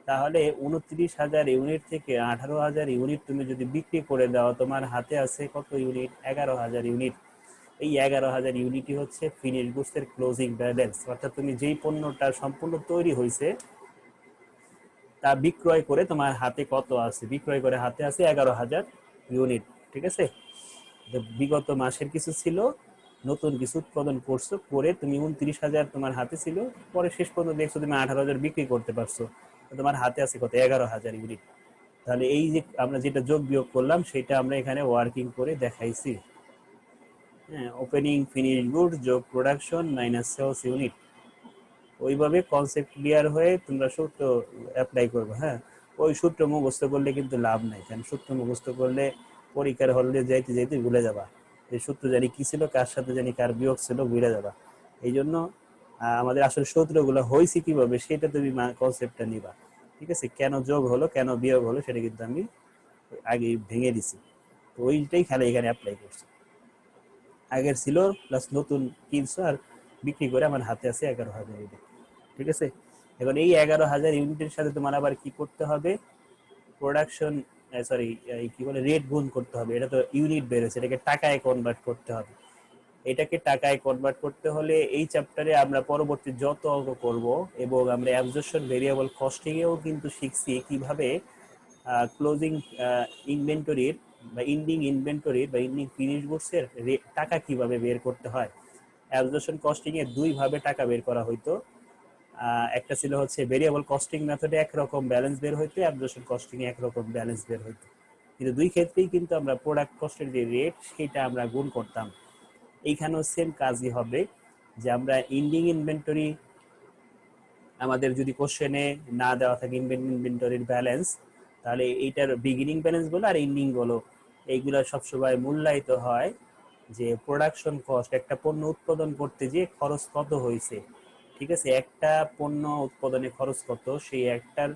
তাহলে 29,000 ইউনিট থেকে 18,000 ইউনিট তুমি যদি বিক্রি করে দাও, তোমার হাতে আছে কত ইউনিট? 11,000 ইউনিট। এই 11,000 ইউনিটই হচ্ছে ফিনিশ গুডস এর ক্লোজিং ব্যালেন্স, অর্থাৎ তুমি যেই পণ্যটা সম্পূর্ণ তৈরি হয়েছে তা বিক্রয় করে তোমার হাতে কত আছে? বিক্রয় করে হাতে আছে 11,000 ইউনিট, ঠিক আছে? বিগত মাসের কিছু ছিল, নতুন কিছু উৎপাদন করছো, করে তুমি 29,000 তোমার হাতে ছিল, পরে শেষ পর্যন্ত দেখছো তুমি 18,000 বিক্রি করতে পারছো, তোমার হাতে আছে কত? 11,000 ইউনিট। তাহলে এই যে আমরা যেটা যোগ বিয়োগ করলাম সেটা আমরা এখানে ওয়ার্কিং করে দেখাইছি। হ্যাঁ, ওপেনিং ফিনিশ গুড যোগ প্রোডাকশন মাইনাস সেলস ইউনিট, ওইভাবে কনসেপ্ট ক্লিয়ার হয়ে তোমরা সূত্র অ্যাপ্লাই করবে। হ্যাঁ, ওই সূত্র মুখস্থ করলে কিন্তু লাভ নাই, কারণ সূত্র মুখস্থ করলে পরীক্ষার হলে যাইতে যাইতে ভুলে যাবা এই সূত্র জানি কি ছিল, কার সাথে জানি কার বিয়োগ ছিল, ভুলে যাবা। এই জন্য আমাদের আসলে সূত্রগুলো হয়েছে কিভাবে সেটা তুমি কনসেপ্টটা নিবা, ঠিক আছে? কেন যোগ হলো, কেন বিয়োগ হলো, সেটা কিন্তু আমি আগে ভেঙে দিছি। তো ওইটাই খেলা এখানে অ্যাপ্লাই করছি। আগের ছিল প্লাস নতুন কিনছো আর বিক্রি করে আমার হাতে আছে 11,000 ইউনিট, ঠিক আছে? এখন এই 11,000 ইউনিটের সাথে তোমার আবার কি করতে হবে? প্রোডাকশন, সরি, কি বলে, রেট গুণ করতে হবে। এটা তো ইউনিট বেড়েছে, এটাকে টাকায় কনভার্ট করতে হবে। এটাকে টাকায় কনভার্ট করতে হলে এই চ্যাপ্টারে আমরা পরবর্তী যত অঙ্ক করব, এবং আমরা অ্যাবজর্পশন ভেরিয়েবল কস্টিং এও কিন্তু শিখছি কিভাবে ক্লোজিং ইনভেন্টরির বা ইন্ডিং ইনভেন্টরির বা ইন্ডিং ফিনিশ গুডস এর টাকা কিভাবে বের করতে হয়। অ্যাবজর্পশন কস্টিং এ দুই ভাবে টাকা বের করা হইতো। একটা ছিল হচ্ছে ভেরিয়েবল কস্টিং মেথডে একরকম ব্যালেন্স বের হইতো, অ্যাবজর্পশন কস্টিং এ একরকম ব্যালেন্স বের হইতো, কিন্তু দুই ক্ষেত্রেই কিন্তু আমরা প্রোডাক্ট কস্টের যে রেট সেটা আমরা গুণ করতাম। এইখানেও সেম কাজই হবে, যে আমরা ইন্ডিং ইনভেন্টরি, আমাদের যদি কোশ্চেনে না দেওয়া থাকে ইনভেন্টরির ব্যালেন্স, তাহলে এইটার বিগিনিং ব্যালেন্স বলো আর এন্ডিং বলো, এইগুলা সবসময় মূল্যায়িত হয় যে প্রোডাকশন কস্ট, একটা পণ্য উৎপাদন করতে যে খরচ কত হয়েছে, ঠিক আছে, একটা পণ্য উৎপাদনে খরচ কত, সেই একটার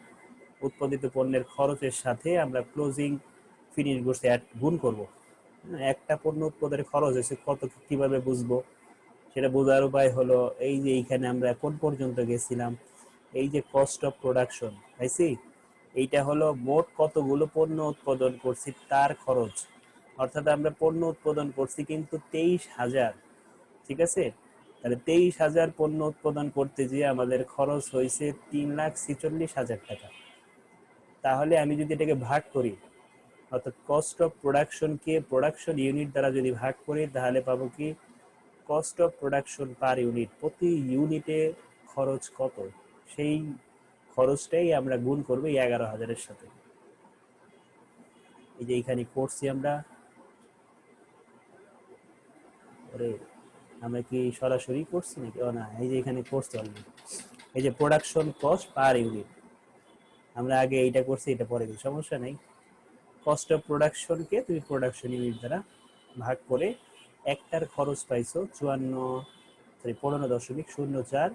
উৎপাদিত পণ্যের খরচের সাথে আমরা ক্লোজিং ফিনিশ গুডস গুণ করব। একটা পণ্য উৎপাদনের খরচ হচ্ছে কত, কিভাবে বুঝবো? সেটা বোঝার উপায় হলো এই যে এইখানে আমরা কোন পর্যন্ত গেছিলাম, এই যে কস্ট অফ প্রোডাকশন পাইছি, এইটা হলো মোট কতগুলো পণ্য উৎপাদন করছি তার খরচ। অর্থাৎ আমরা পণ্য উৎপাদন করছি কিন্তু 23,000, ঠিক আছে? তাহলে 23,000 পণ্য উৎপাদন করতে গিয়ে আমাদের খরচ হয়েছে 3,46,000 টাকা। তাহলে আমি যদি এটাকে ভাগ করি, অর্থাৎ কস্ট অফ প্রোডাকশনকে প্রোডাকশন ইউনিট দ্বারা যদি ভাগ করি, তাহলে পাবো কি cost of production per unit, প্রতি ইউনিটে খরচ কত, সেই খরচটাই আমরা গুণ করবো 11,000-এর সাথে। এই যে এখানে করছি আমরা, আমরা কি সরাসরি করছি নাকি? ও না, এই যে এখানে করছি অলরেডি। এই যে প্রোডাকশন কস্ট পার ইউনিট, আমরা আগে এইটা করছি, এটা পরে দিই, সমস্যা নেই। কস্ট অফ প্রোডাকশনকে তুমি প্রোডাকশন ইউনিট দ্বারা ভাগ করে একটার খরচ পাইছো 15.04,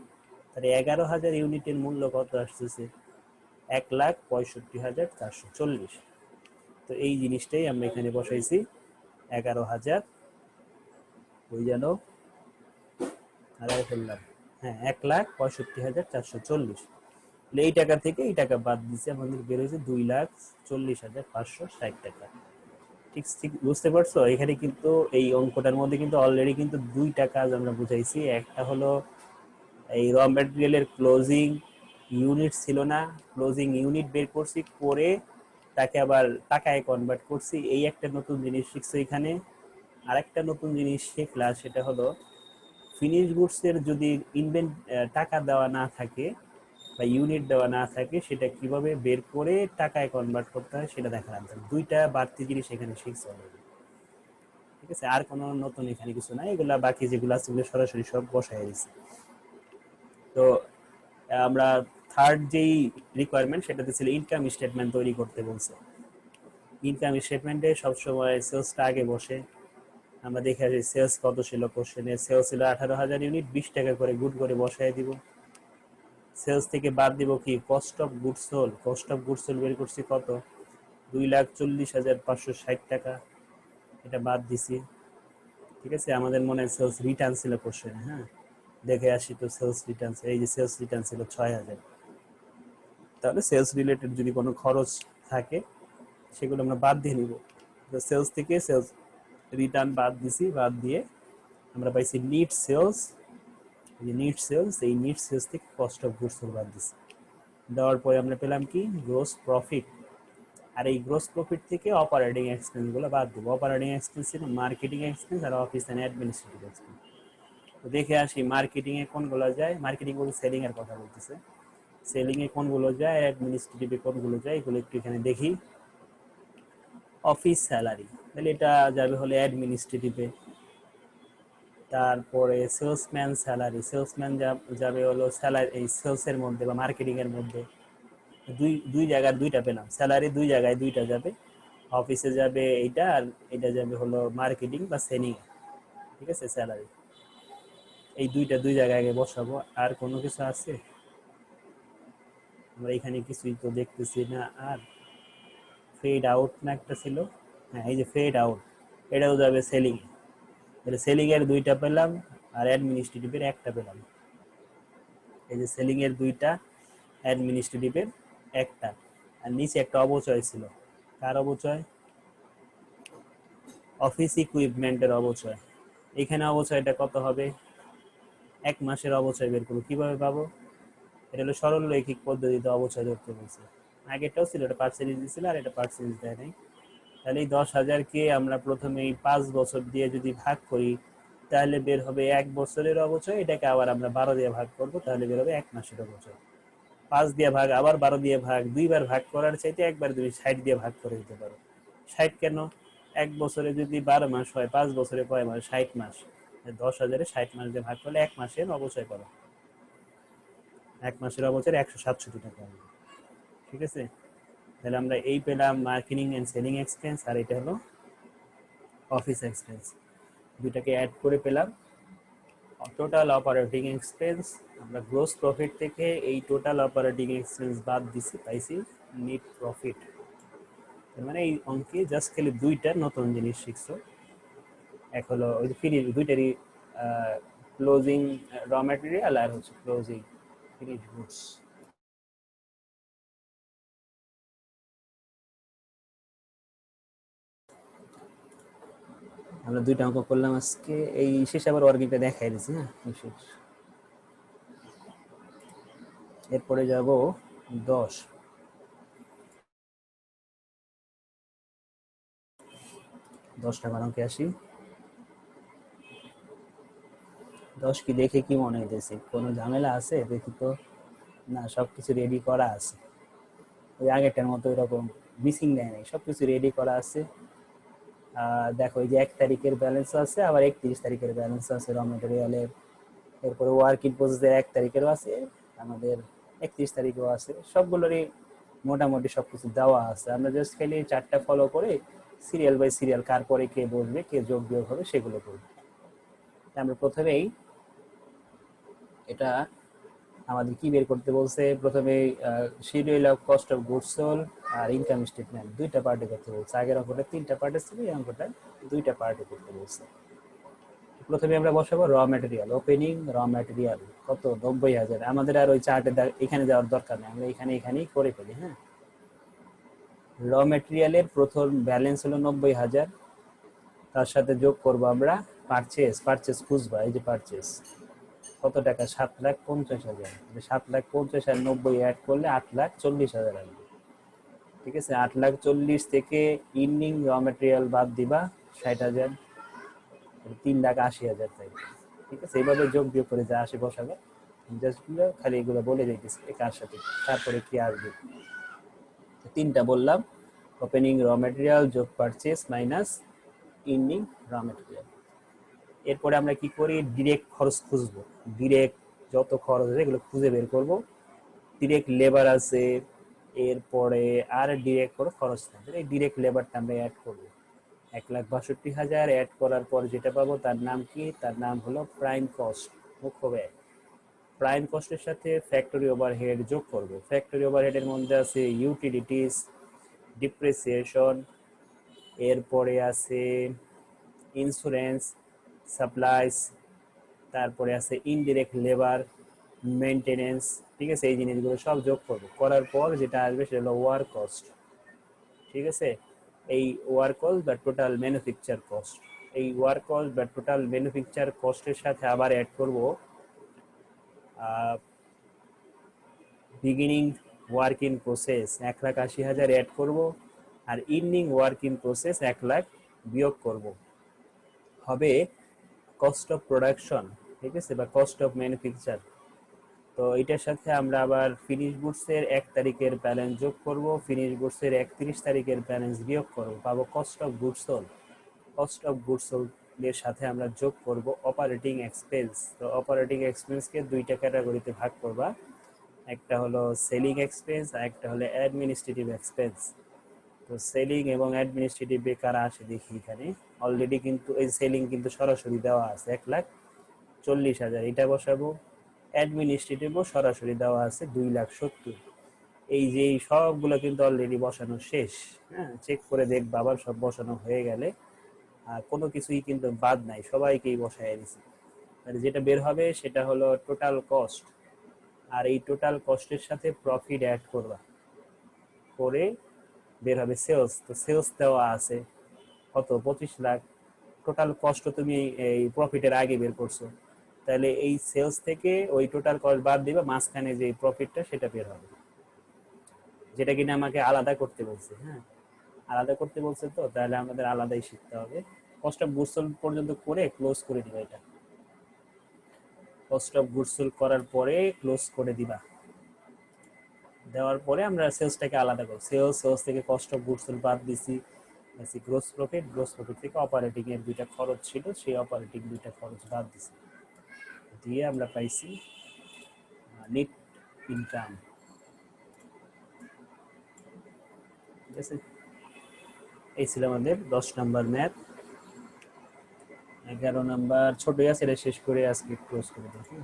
তাহলে 11,000 ইউনিটের মূল্য কত আসতেছে? 1,65,440। তো এই জিনিসটাই আমরা এখানে বসাইছি, 11,000, ওই যেন হারাই ফেললাম, হ্যাঁ 1,65,440। এই টাকা থেকে এই টাকা বাদ দিচ্ছে, আমাদের বের হয়েছে 2,40,560 টাকা। ঠিক ঠিক বুঝতে পারছো? এখানে কিন্তু এই অঙ্কটার মধ্যে কিন্তু অলরেডি কিন্তু দুইটা কাজ আমরা বুঝাইছি। একটা হলো এই র ম্যাটেরিয়ালের ক্লোজিং ইউনিট ছিল না, ক্লোজিং ইউনিট বের করছি, করে তাকে আবার টাকায় কনভার্ট করছি, এই একটা নতুন জিনিস শিখছো এখানে। আরেকটা নতুন জিনিস শিখলা, সেটা হলো ফিনিশ গুডসের যদি টাকা দেওয়া না থাকে বা ইউনিট দেওয়া না থাকে, সেটা কিভাবে বের করে টাকায় কনভার্ট করতে হয় সেটা দেখালাম। দুইটা বাড়তি জিনিস এখানে শিখছো অলরেডি, ঠিক আছে? আর কোনো নতুন এখানে কিছু নাই, এগুলা বাকি যেগুলো আছে সেগুলো সরাসরি সব বসাই দিছি। তো আমরা থার্ড যেই রিকোয়ারমেন্ট সেটাতে ছিল ইনকাম স্টেটমেন্ট তৈরি করতে বলছে। ইনকাম স্টেটমেন্টে সবসময় সেলসটা আগে বসে। আমরা দেখে আসি সেলস কত ছিল, কোশ্চেনে সেলস ছিল 18,000 ইউনিট, 20 টাকা করে গুড করে বসাই দিব। সেলস থেকে বাদ দিব কি cost of goods soul, cost of goods soul বের করছি কত, 2,40,560 টাকা, এটা বাদ দিছি। ঠিক আছে, আমাদের মনে হয় সেলস রিটার্ন ছিল কোশ্চেনে, হ্যাঁ দেখে আসি তো সেলস রিটার্ন, এই যে সেলস রিটার্ন ছিল 6,000। তাহলে সেলস রিলেটেড যদি কোনো খরচ থাকে সেগুলো আমরা বাদ দিয়ে নিব। সেলস থেকে সেলস রিটার্ন বাদ দিছি, বাদ দিয়ে আমরা পাইছি নিট সেলস। নিট সেলস, এই নিট সেলস থেকে কস্ট অফ গুডস বাদ দিছি, দেওয়ার পরে আমরা পেলাম কি গ্রোস প্রফিট। আর এই গ্রোস প্রফিট থেকে অপারেটিং এক্সপেন্সগুলো বাদ দেবো। অপারেটিং এক্সপেন্স ছিল মার্কেটিং এক্সপেন্স আর অফিস অ্যান্ড অ্যাডমিনিস্ট্রেটিভ এক্সপেন্স। তো দেখে আসি মার্কেটিং এ কোনগুলো যায়, মার্কেটিং বলতে সেলিং এর কথা বলতেছে, সেলিং এ কোনগুলো যায়, অ্যাডমিনিস্ট্রেটিভে কোনগুলো যায়, এগুলো একটু এখানে দেখি। অফিস স্যালারি, তাহলে এটা যাবে হলে অ্যাডমিনিস্ট্রেটিভে। তারপরে সেলসম্যান স্যালারি, সেলসম্যান যাবে হলো স্যালারি এই সেলসের মধ্যে বা মার্কেটিং এর মধ্যে। দুই দুই জায়গায় দুইটা পেলাম, স্যালারি দুই জায়গায় দুইটা যাবে, অফিসে যাবে এইটা আর এটা যাবে হলো মার্কেটিং বা সেলিং, ঠিক আছে? স্যালারি এই দুইটা দুই জায়গায় আগে বসাবো। আর কোনো কিছু আছে? আমরা এখানে কিছুই তো দেখতেছি না। আর ফেড আউট না একটা ছিল, হ্যাঁ এই যে ফেড আউট, এটাও যাবে সেলিং। তাহলে সেলিং এর দুইটা পেলাম আর অ্যাডমিনিস্ট্রেটিভের একটা পেলাম। এই যে সেলিং এর দুইটা, অ্যাডমিনিস্ট্রেটিভের একটা। আর নিচে একটা অবচয় ছিল, কার অবচয়? অফিস ইকুইপমেন্টের অবচয়। এখানে অবচয়টা কত হবে? 1 মাসের অবচয় বের করবো, কিভাবে পাবো? এটা হলো সরল রৈখিক পদ্ধতিতে অবচয় ধরতে বলছে। আগেরটাও ছিল, এটা পার্সেন্টেজ দিয়েছিল আর এটা পার্সেন্টেজ দেয় নাই। তাহলে এই 10,000-কে আমরা প্রথমে এই 5 বছর দিয়ে যদি ভাগ করি, তাহলে বের হবে 1 বছরের অবচয়। এটাকে আবার আমরা 12 দিয়ে ভাগ করব, তাহলে বের হবে 1 মাসের অবচয়। 5 দিয়ে ভাগ, আবার 12 দিয়ে ভাগ, দুইবার ভাগ করার চাইতে একবার তুমি 60 দিয়ে ভাগ করে দিতে পারো। 60 কেন? 1 বছরে যদি 12 মাস হয়, 5 বছরে কয় মাস? 60 মাস। 10,000-এ 60 মাস দিয়ে ভাগ করলে 1 মাসের অবচয় করো, 1 মাসের অবচয় 167 টাকা হবে, ঠিক আছে? তাহলে আমরা এই পেলাম মার্কেটিং এন্ড সেলিং এক্সপেন্স, আর এটা হলো অফিস এক্সপেন্স। দুইটাকে অ্যাড করে পেলাম টোটাল অপারেটিং এক্সপেন্স আমরা গ্রোস প্রফিট থেকে এই টোটাল অপারেটিং এক্সপেন্স বাদ দিছি, পাইছি নেট প্রফিট। মানে এই অঙ্কে জাস্ট খালি দুইটা নতুন জিনিস শিখছো। এক হলো ওই যে ফিনিশ, দুইটারই ক্লোজিং র ম্যাটেরিয়াল আর হচ্ছে ক্লোজিং ফিনিশ গুডস। আমরা দুইটা অঙ্ক করলাম আজকে। এই শেষে আবার ওয়ার্কিংটা দেখাই দিচ্ছি। হ্যাঁ, এরপরে যাব 10 টাকার অঙ্কে আসি। 10 কি দেখে কি মনে হইতেছে কোনো ঝামেলা আছে? দেখি তো, না সবকিছু রেডি করা আছে, ওই আগেরটার মতো এরকম মিসিং নেয় নাই, সবকিছু রেডি করা আছে। দেখো এই যে 1 তারিখের ব্যালেন্স আছে, আবার 31 তারিখের ব্যালেন্স আছে র মেটেরিয়ালের। এরপরে ওয়ার্ক ইন প্রসেসের 1 তারিখেরও আছে, আমাদের 31 তারিখেও আছে। সবগুলোরই মোটামুটি সবকিছু দেওয়া আছে। আমরা জাস্ট খালি চারটা ফলো করে সিরিয়াল বাই সিরিয়াল কার পরে কে বসবে, কে যোগ বিয়োগ হবে সেগুলো করব। আমরা প্রথমেই এটা আমাদের কি বের করতে বলছে, প্রথমে schedule of cost of goods sold আর ইনকাম স্টেটমেন্ট দুইটা পার্টে করতে বলছে। আগের অঙ্কটা 3টা পার্টে ছিল, এই অঙ্কটা 2টা পার্টে করতে বলছে। প্রথমে আমরা বসাবো র ম্যাটেরিয়াল, ওপেনিং র ম্যাটেরিয়াল কত 90,000। আমাদের আর ওই চার্টে এখানে যাওয়ার দরকার নেই, আমরা এখানেই করে ফেলি। হ্যাঁ, র ম্যাটেরিয়ালের প্রথম ব্যালেন্স হলো 90,000, তার সাথে যোগ করব আমরা পারচেস খুঁজবা। এই যে পারচেস কত টাকা, 7,50,000। 7,50,000 আর 90 অ্যাড করলে 8,40,000 আসবে। ঠিক আছে, 8,40,000 থেকে ইন্ডিং র মেটেরিয়াল বাদ দিবা 60,000, 3,80,000 থাকবে। ঠিক আছে, এইভাবে যোগ বিয়োগ করে যা আসে বসাবে। জাস্ট খালি এগুলো বলে দিতেছি কার সাথে তারপরে কি আসবে। 3টা বললাম, ওপেনিং র মেটেরিয়াল যোগ পারচেস মাইনাস ইন্ডিং র মেটেরিয়াল। এরপরে আমরা কি করি, ডিরেক্ট খরচ খুঁজবো। ডিরেক্ট যত খরচ আছে এগুলো খুঁজে বের করব। ডিরেক্ট লেবার আছে, এরপরে আর ডিরেক্ট কোনো খরচ থাকবে, এই ডিরেক্ট লেবারটা আমরা অ্যাড করবো। 1,62,000 অ্যাড করার পর যেটা পাবো তার নাম কি, তার নাম হলো প্রাইম কস্ট, মুখ্য ব্যয়। প্রাইম কস্টের সাথে ফ্যাক্টরি ওভারহেড যোগ করব। ফ্যাক্টরি ওভারহেডের মধ্যে আছে ইউটিলিটিস, ডিপ্রিসিয়েশন, এরপরে আছে ইন্স্যুরেন্স, সাপ্লাইস, তারপরে আছে ইনডিরেক্ট লেবার, মেনটেনেন্স। ঠিক আছে, এই জিনিসগুলো সব যোগ করবো। করার পর যেটা আসবে সেটা হলো ওয়ার্ক কস্ট। ঠিক আছে, এই ওয়ার্ক কস্ট বা টোটাল ম্যানুফ্যাকচার কস্ট, এই ওয়ার্ক কস্ট বা টোটাল ম্যানুফ্যাকচার কস্টের সাথে আবার অ্যাড করব beginning work in process 1,80,000 add করব, আর ইন্ডিং ওয়ার্ক ইন প্রসেস 1,00,000 বিয়োগ করব। হবে কস্ট অফ প্রোডাকশন। ঠিক আছে, বা কস্ট অফ ম্যানুফ্যাকচার। তো এটার সাথে আমরা আবার ফিনিশ গুডসের 1 তারিখের ব্যালেন্স যোগ করব, ফিনিশ গুডসের 31 তারিখের ব্যালেন্স বিয়োগ করব, পাবো cost of goods sold. Cost of goods sold এর সাথে আমরা যোগ করব অপারেটিং এক্সপেন্স। তো অপারেটিং এক্সপেন্সকে 2টা ক্যাটাগরিতে ভাগ করবা, একটা হলো সেলিং এক্সপেন্স আর একটা হলো অ্যাডমিনিস্ট্রেটিভ এক্সপেন্স। তো সেলিং এবং অ্যাডমিনিস্ট্রেটিভ বেকার আসে দেখি এখানে অলরেডি, কিন্তু এই সেলিং কিন্তু সরাসরি দেওয়া আছে 1,40,000, এটা বসাবো। অ্যাডমিনিস্ট্রেটিভও সরাসরি দেওয়া আছে 2,70,000। এই যে সবগুলো কিন্তু অলরেডি বসানো শেষ। হ্যাঁ, চেক করে দেখবা আবার সব বসানো হয়ে গেলে কোনো কিছুই কিন্তু বাদ নাই, সবাইকেই বসায় দিছি। আর যেটা বের হবে সেটা হলো টোটাল কস্ট, আর এই টোটাল কস্টের সাথে প্রফিট অ্যাড করবা, করে বের হবে সেলস। তো সেলস দেওয়া আছে কত, 25 লাখ। টোটাল কস্ট তুমি এই প্রফিটের আগে বের করছো, তাহলে এই সেলস থেকে ওই টোটাল কস্ট বাদ দিবা, মাঝখানে যে প্রফিটটা সেটা বের হবে, যেটা কিনা আমাকে আলাদা করতে বলছে। হ্যাঁ, আলাদা করতে বলছে, তো তাহলে আমাদের আলাদাই শিখতে হবে। কস্ট অফ গুডস সোল্ড পর্যন্ত করে ক্লোজ করে দিবা। এটা কস্ট অফ গুডস সোল্ড করার পরে ক্লোজ করে দিবা। দেওয়ার পরে আমরা সেলসটাকে আলাদা করব। সেলস থেকে কস্ট অফ গুডস সোল্ড বাদ দিছি, গ্রোস প্রফিট। গ্রোস প্রফিট থেকে অপারেটিং এর 2টা খরচ ছিল, সেই অপারেটিং 2টা খরচ বাদ দিছি, দিয়ে আমরা পাইছি নেট ইনকাম। ঠিক আছে, এই ছিল আমাদের 10 নম্বর ম্যাথ। 11 নম্বর ছোট আছে, এটা শেষ করে আজকে ক্লোজ করে দেখি।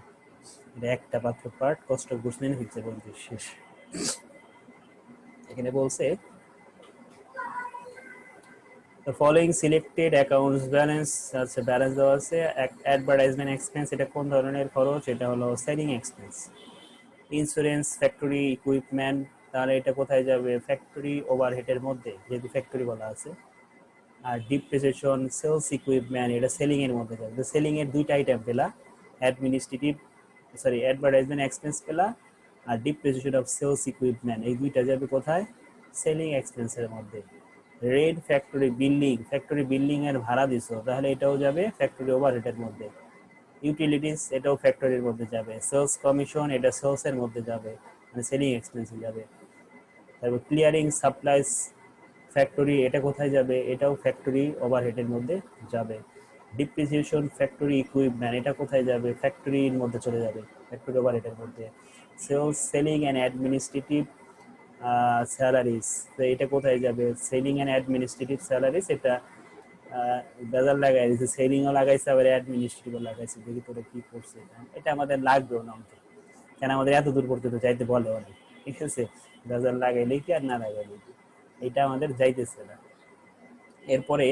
এটা একটা মাত্র part, cost of goods manufacture বলতে শেষ। এখানে বলছে the following selected accounts balance আছে, ব্যালেন্স দেওয়া আছে। অ্যাডভার্টাইজমেন্ট এক্সপেন্স, এটা কোন ধরনের খরচ? এটা হলো selling expense. Insurance, factory equipment, তাহলে এটা কোথায় যাবে? ফ্যাক্টরি ওভারহেডের মধ্যে, যেহেতু ফ্যাক্টরি বলা আছে। আর ডিপ্রিসিয়েশন, সেলস ইকুইপমেন্ট, এটা সেলিং এর মধ্যে যাবে। সেলিং এর দুইটা আইটেম পেলা, অ্যাডমিনিস্ট্রেটিভ সরি অ্যাডভার্টাইজমেন্ট এক্সপেন্স পেলা, আর ডিপ্রিসিয়েশন অফ সেলস ইকুইপমেন্ট, এই দুইটা যাবে কোথায়? সেলিং এক্সপেন্সের মধ্যে। রেড ফ্যাক্টরি বিল্ডিং এর ভাড়া দিছো, তাহলে এটাও যাবে ফ্যাক্টরি ওভারহেডের মধ্যে। ইউটিলিটিস, এটাও ফ্যাক্টরির মধ্যে যাবে। সেলস কমিশন, এটা সেলস এর মধ্যে যাবে, মানে সেলিং এক্সপেন্সে যাবে। তারপর ক্লিয়ারিং সাপ্লাইস ফ্যাক্টরি, এটা কোথায় যাবে? এটাও ফ্যাক্টরি ওভারহেডের মধ্যে যাবে। ডিপ্রিসিয়েশন ফ্যাক্টরি ইকুইপমেন্ট, এটা কোথায় যাবে? ফ্যাক্টরির মধ্যে চলে যাবে, ফ্যাক্টরি ওভারহেডের মধ্যে। Sales, selling and administrative salaries, তো এটা কোথায় যাবে? সেলিং অ্যান্ড অ্যাডমিনিস্ট্রেটিভ স্যালারিজ, এটা বাজার লাগাই দিয়েছে, সেলিংও লাগাইছে আবার অ্যাডমিনিস্ট্রেটিভও লাগাইছে। দেখি তোরা কি করছে এটা, এটা আমাদের লাগবেও না অঙ্কে, কেন আমাদের এত দূর পর্যন্ত যাইতে বলে অনেক, ঠিক আছে? বাজার লাগাইলে কি আর না লাগাইলে কি, এটা আমাদের যাইতেছে না। এরপরে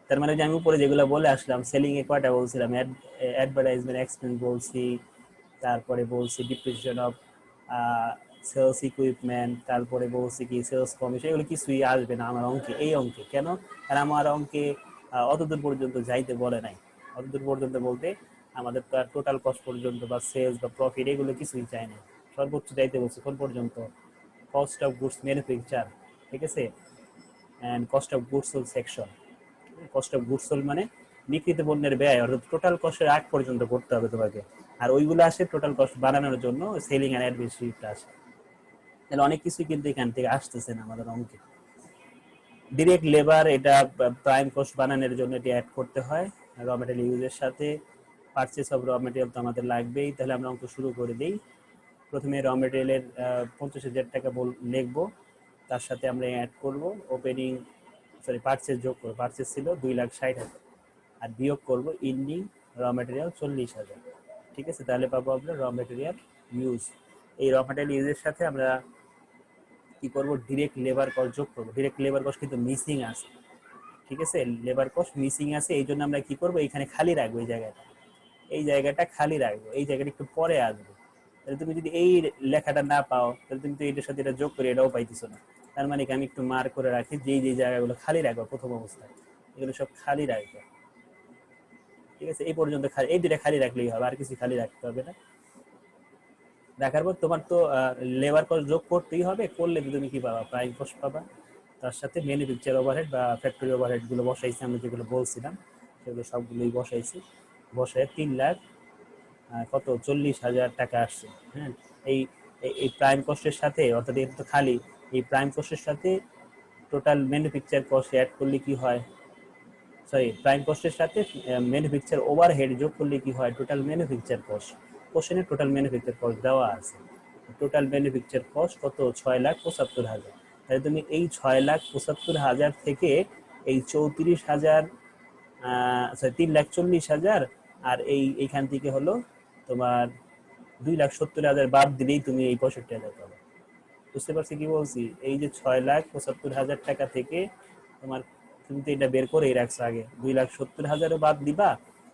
তার মানে যে আমি উপরে যেগুলো বলে আসলাম, সেলিং এ কয়টা বলছিলাম? অ্যাডভার্টাইজমেন্ট এক্সপেন্স বলছি, তারপরে বলছি ডিপ্রিসিয়েশন অফ সেলস ইকুইপমেন্ট, তারপরে বলছি কি সেলস কমিশন, এগুলো কিছুই আসবে না আমার অঙ্কে, এই অঙ্কে। কেন? কারণ আমার অঙ্কে অতদূর পর্যন্ত যাইতে বলে নাই। অতদূর পর্যন্ত বলতে আমাদের তো আর টোটাল কস্ট পর্যন্ত বা সেলস বা প্রফিট এগুলো কিছুই চাই না। সর্বোচ্চ যাইতে বলছি কোন পর্যন্ত? কস্ট অফ গুডস ম্যানুফ্যাকচার, ঠিক আছে, and cost of goods sold section. Cost of goods sold মানে বিক্রিত পণ্যের ব্যয়, অর্থাৎ টোটাল কস্টের আগ পর্যন্ত করতে হবে তোমাকে। আর ওইগুলো আসে টোটাল কস্ট বাড়ানোর জন্য, সেলিং অ্যান্ড অ্যাডমিনিস্ট্রেটিভটা আসে। তাহলে অনেক কিছুই কিন্তু এখান থেকে আসতেছে না আমাদের অঙ্কে। ডিরেক্ট লেবার, এটা প্রাইম কস্ট বানানোর জন্য এটা অ্যাড করতে হয় র মেটেরিয়াল ইউজের সাথে। পারচেস অফ র মেটেরিয়াল তো আমাদের লাগবেই, তাহলে আমরা অঙ্ক শুরু করে দিই। প্রথমে র মেটেরিয়ালের 50,000 টাকা লিখবো, তার সাথে আমরা অ্যাড করব ওপেনিং পারচেস যোগ করবো, পারচেস ছিল 2,60,000, আর বিয়োগ করবো ইন্ডিং র মেটেরিয়াল 40,000, ঠিক আছে? তাহলে পাবো আমরা র মেটেরিয়াল ইউজ। এই র মেটেরিয়াল ইউজের সাথে আমরা কি করব? ডিরেক্ট লেবার কস্ট যোগ করবো। ডিরেক্ট লেবার কস্ট কিন্তু মিসিং আছে, ঠিক আছে? লেবার কস্ট মিসিং আছে, এই জন্য আমরা কি করবো? এখানে খালি রাখবো, এই জায়গাটা, এই জায়গাটা খালি রাখবো, এই জায়গাটা একটু পরে আসবে। তাহলে তুমি যদি এই লেখাটা না পাও, তাহলে তুমি তো এটার সাথে এটা যোগ করে এটাও পাইতেছো না। তার মানে কি আমি একটু মার্ক করে রাখি যে যে জায়গাগুলো খালি রাখবো প্রথম অবস্থায়, এগুলো সব খালি রাখবো, ঠিক আছে? এই পর্যন্ত খালি, এই দুটা খালি রাখলেই হবে, আর কিছু খালি রাখতে হবে না। রাখার পর তোমার তো লেবার কস্ট যোগ করতেই হবে, করলে তুমি কি পাবা? প্রাইম কস্ট পাবা, তার সাথে ম্যানুফ্যাকচার ওভারহেড বা ফ্যাক্টরি ওভারহেড গুলো বসাইছি আমরা, যেগুলো বলছিলাম সেগুলো সবগুলোই বসাইছি। বসায় 3,00,000 কত 40,000 টাকা আসছে। হ্যাঁ, এই এই প্রাইম কস্টের সাথে, অর্থাৎ এটা তো খালি, এই প্রাইম কস্টের সাথে টোটাল ম্যানুফ্যাকচার কস্ট অ্যাড করলে কি হয়? সরি, প্রাইম কস্টের সাথে ম্যানুফ্যাকচার ওভারহেড যোগ করলে কি হয়? Total manufacture cost. কোশ্চেনে টোটাল ম্যানুফ্যাকচার কস্ট দেওয়া আছে। টোটাল ম্যানুফ্যাকচার কস্ট কত? 6,75,000। তাহলে তুমি এই 6,75,000 থেকে এই 34,000 সরি 3,40,000, আর এইখান থেকে হলো তোমার 2,70,000 বাদ দিলেই তুমি এই 65,000 পাবে। বুঝতে পারছি কি বলছি? এই যে 6,75,000 টাকা থেকে তোমার, তুমি তো এটা বের করেই রাখছো আগে, 2,70,000ও বাদ দিবা,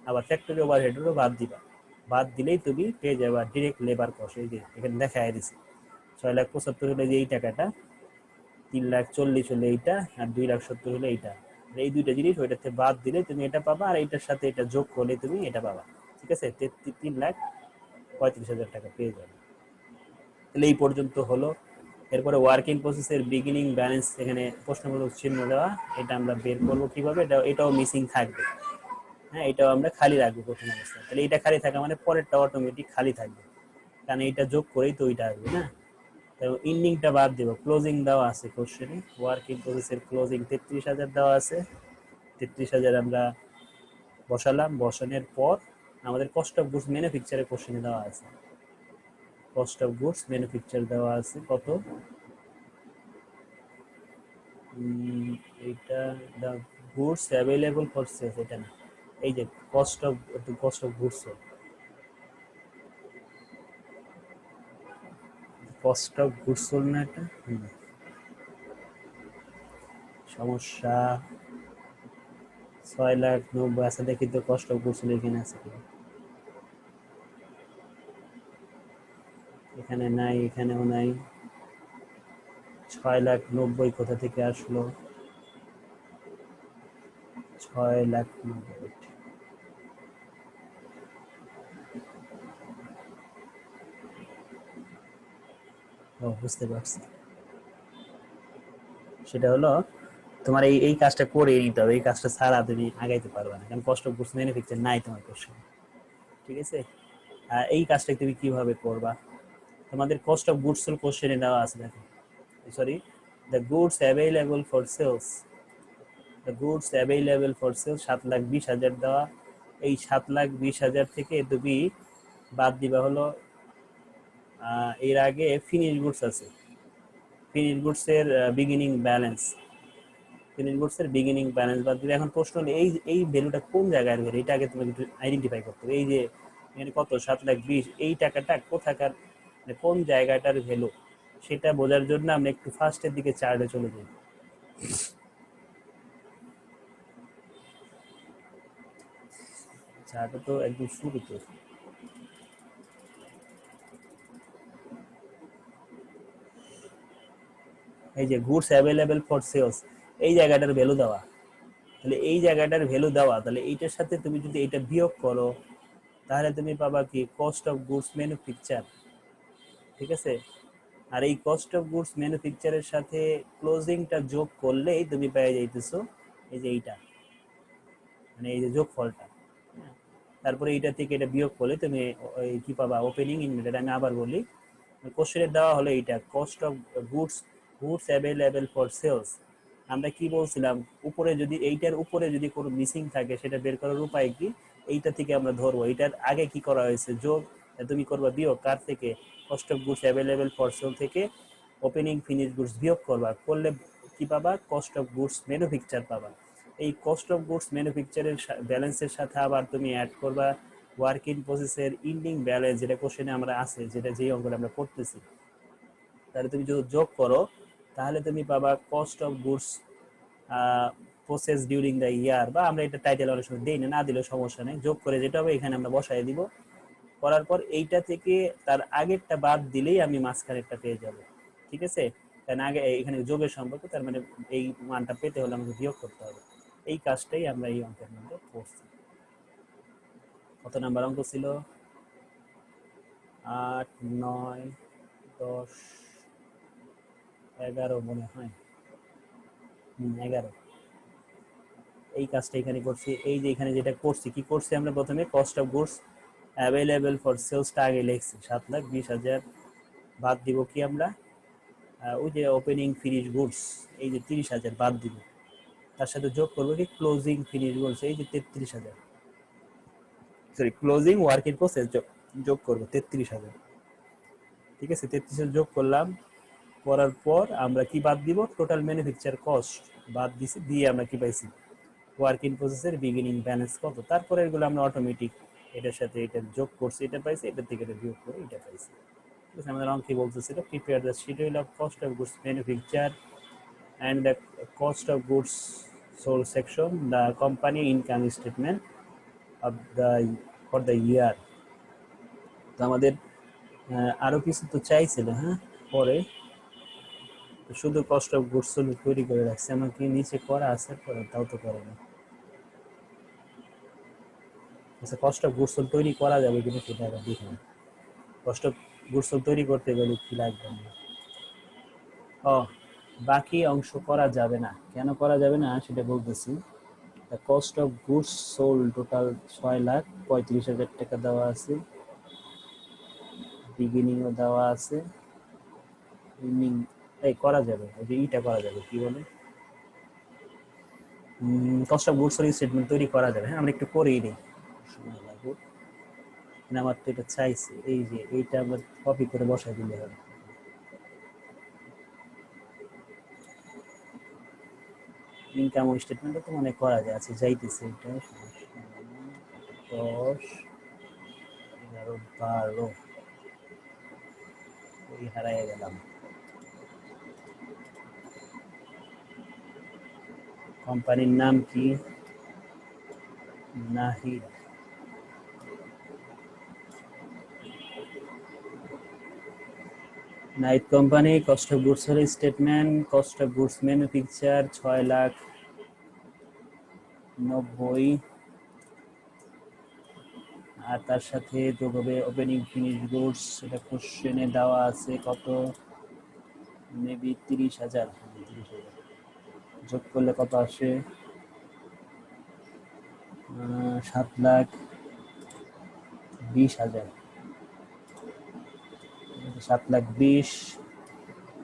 আবার ফ্যাক্টরি ওভারহেডেরও বাদ দিবা। বাদ দিলেই তুমি পেয়ে যাবা ডিরেক্ট লেবার কস্ট। এই যে এখানে দেখাই দিছি, 6,75,000 হলে যে এই টাকাটা, 3,40,000 হলে এইটা, আর 2,70,000 হলে এইটা। এই দুইটা জিনিস ওইটাতে বাদ দিলে তুমি এটা পাবা, আর এইটার সাথে এটা যোগ করলে তুমি এটা পাবা, ঠিক আছে? 3,35,000 টাকা পেয়ে যাবে। তাহলে এই পর্যন্ত হলো। এরপরে ওয়ার্কিং প্রসেসের বিগিনিং ব্যালেন্স, এখানে প্রশ্নবোধক চিহ্ন দেওয়া, এটা আমরা বের করবো কিভাবে? এটাও মিসিং থাকবে। হ্যাঁ, এটাও আমরা খালি রাখবো প্রথম অবস্থায়। তাহলে এটা খালি থাকা মানে পরেরটা অটোমেটিক খালি থাকবে, কারণ এটা যোগ করেই তো ওইটা আসবে না। তো ইন্ডিংটা বাদ দেব। ক্লোজিং দেওয়া আছে কোশ্চেনে, ওয়ার্কিং প্রসেসের ক্লোজিং 33,000 দেওয়া আছে। 33,000 আমরা বসালাম, বসানোর পর আমাদের কস্ট অফ গুডস ম্যানুফ্যাকচারের কোশ্চেনে দেওয়া আছে। কস্ট অফ গুডস ম্যানুফ্যাকচার দেওয়া আছে কত? এইটা the goods available for sales, এটা না, এই যে cost of goods, cost of goods sold না এটা সমস্যা 6,90,000 আছে দেখি তো কস্ট অফ গুডস সোল্ড এখানে আছে কিনা এখানে নাই এখানেও নাই 6,90,000 কোথা থেকে আসলো 6,90,000 ও বুঝতে পারছি সেটা হলো তোমার এই এই কাজটা করে নিতে হবে এই কাজটা ছাড়া তুমি আগাইতে পারবে না কারণ কস্ট অফ গুডস ম্যানুফ্যাকচার নাই তোমার কোশ্চেন ঠিক আছে আর এই কাজটা তুমি কিভাবে করবা তোমাদের কস্ট অফ গুডস সোল্ড কোশ্চেনে দেওয়া আছে দেখো sorry the goods available for sales the goods available for sales 7,20,000 দেওয়া এই 7,20,000 থেকে তুমি বাদ দিবা হলো এর আগে ফিনিশ গুডস আছে ফিনিশ গুডস এর বিগিনিং ব্যালেন্স ফিনিশ গুডস এর বিগিনিং ব্যালেন্স বাদ দিবে এখন প্রশ্ন হলো এই এই ভ্যালুটা কোন জায়গার ভ্যালু এটা আগে তোমাকে একটু আইডেন্টিফাই করতে হবে এই যে এখানে কত 7,20,000 এই টাকাটা কোথাকার মানে কোন জায়গাটার ভ্যালু সেটা বোঝার জন্য আমরা একটু ফার্স্টের দিকে চার্টে চলে যাই চার্টে তো একদম শুরুতে এই যে গুডস অ্যাভেলেবল ফর সেলস এই জায়গাটার ভ্যালু দেওয়া তাহলে এই জায়গাটার ভ্যালু দেওয়া তাহলে এইটার সাথে তুমি যদি এটা বিয়োগ করো তাহলে তুমি পাবা কি কস্ট অফ গুডস ম্যানুফ্যাকচার ঠিক আছে আর এই কস্ট অফ গুডস ম্যানুফ্যাকচারের সাথে ক্লোজিংটা যোগ করলেই তুমি পেয়ে যাইতেছো এই যে এইটা মানে এই যে যোগফলটা তারপরে এইটা থেকে এটা বিয়োগ করলে তুমি কি পাবা ওপেনিং ইনভেন্টরি আমি আবার বলি কোশ্চেনে দেওয়া হলো এইটা cost of goods goods available for sales আমরা কি বলছিলাম উপরে যদি এইটার উপরে যদি কোনো মিসিং থাকে সেটা বের করার উপায় কি এইটা থেকে আমরা ধরবো এইটার আগে কি করা হয়েছে যোগ তুমি করবা বিয়োগ কার থেকে cost of goods available for sale থেকে ওপেনিং ফিনিশ গুডস বিয়োগ করবা করলে কি পাবা কস্ট অফ গুডস ম্যানুফ্যাকচার পাবা এই কস্ট অফ গুডস ম্যানুফ্যাকচারের ব্যালেন্সের সাথে আবার তুমি অ্যাড করবা ওয়ার্ক ইন প্রসেসের ইন্ডিং ব্যালেন্স যেটা কোশ্চেনে আমরা আছে যেটা যেই অঙ্কটা আমরা করতেছি তাহলে তুমি যদি যোগ করো তাহলে তুমি পাবা cost of goods process during the year বা আমরা এটা টাইটেল অনেক সময় দিই না দিলেও সমস্যা নেই যোগ করে যেটা হবে এখানে আমরা বসাই দিব করার পর এইটা থেকে তার আগেরটা বাদ দিলেই আমি মাঝখানেরটা পেয়ে যাব ঠিক আছে কারণ আগে এখানে যোগের সম্পর্ক তার মানে এই মানটা পেতে হলে আমাকে বিয়োগ করতে হবে এই কাজটাই আমরা এই অঙ্কের মধ্যে করছি কত নাম্বার অঙ্ক ছিল 8, 9, 10, 11 মনে হয় 11 এই কাজটা এখানে করছি এই যে এখানে যেটা করছি কি করছি আমরা প্রথমে cost of goods available for সেলসটা আগে লিখছি 7,20,000 বাদ দিব কি আমরা ওই যে ওপেনিং ফিনিশ গুডস এই যে 30,000 বাদ দিব তার সাথে যোগ করবো কি ক্লোজিং ফিনিশ গুডস এই যে 33,000 sorry closing work in process যোগ করবো 33,000 ঠিক আছে 33,000 যোগ করলাম করার পর আমরা কি বাদ দিব টোটাল ম্যানুফ্যাকচার কস্ট বাদ দিছি দিয়ে আমরা কি পাইছি ওয়ার্ক ইন প্রসেসের বিগিনিং ব্যালেন্স কত তারপরে এগুলো আমরা অটোমেটিক এটার সাথে এটা যোগ করছি এটা পাইছি এটা থেকে এটা বিয়োগ করে এটা পাইছি ঠিক আছে আমাদের অঙ্কে বলতেছিল prepare the schedule of cost of goods manufacture and the cost of goods sold section the company income statement of the for the year তো আমাদের আরো কিছু তো চাইছিল হ্যাঁ পরে শুধু কস্ট অফ গুডস সোল্ড তৈরি করে রাখছে আমাকে নিচে করা আছে পরে তাও তো করে না আচ্ছা কস্ট অফ গুডস সোল্ড তৈরি করা যাবে কিন্তু সেটা আবার দেখি না কস্ট অফ গুডস সোল্ড তৈরি করতে গেলে কি লাগবে না ও বাকি অংশ করা যাবে না কেন করা যাবে না সেটা বলতেছি the cost of goods sold total 6,35,000 টাকা দেওয়া আছে বিগিনিংও দেওয়া আছে এন্ডিং এই করা যাবে এই যে ইটা করা যাবে কি বলে cost of goods sold statement তৈরি করা যাবে হ্যাঁ আমরা একটু করেই নিই সময় লাগবে না আমার তো এটা চাইছে এই যে এইটা আমরা কপি করে বসাই দিলে হবে ইনকাম স্টেটমেন্টও তো মনে করা যায় আছে যাইতেছে এটা 10, 11, 12 হারাইয়া গেলাম। কোম্পানির নাম কি? Nahid. Knight company cost of goods এর statement, cost of goods manufactured 6,90,000, আর তার সাথে যোগ হবে ওপেনিং ফিনিশ গুডস। এটা কোশ্চেনে দেওয়া আছে কত, মেবি 30,000। যোগ করলে কত আসে? 7,20,000। 7,20,000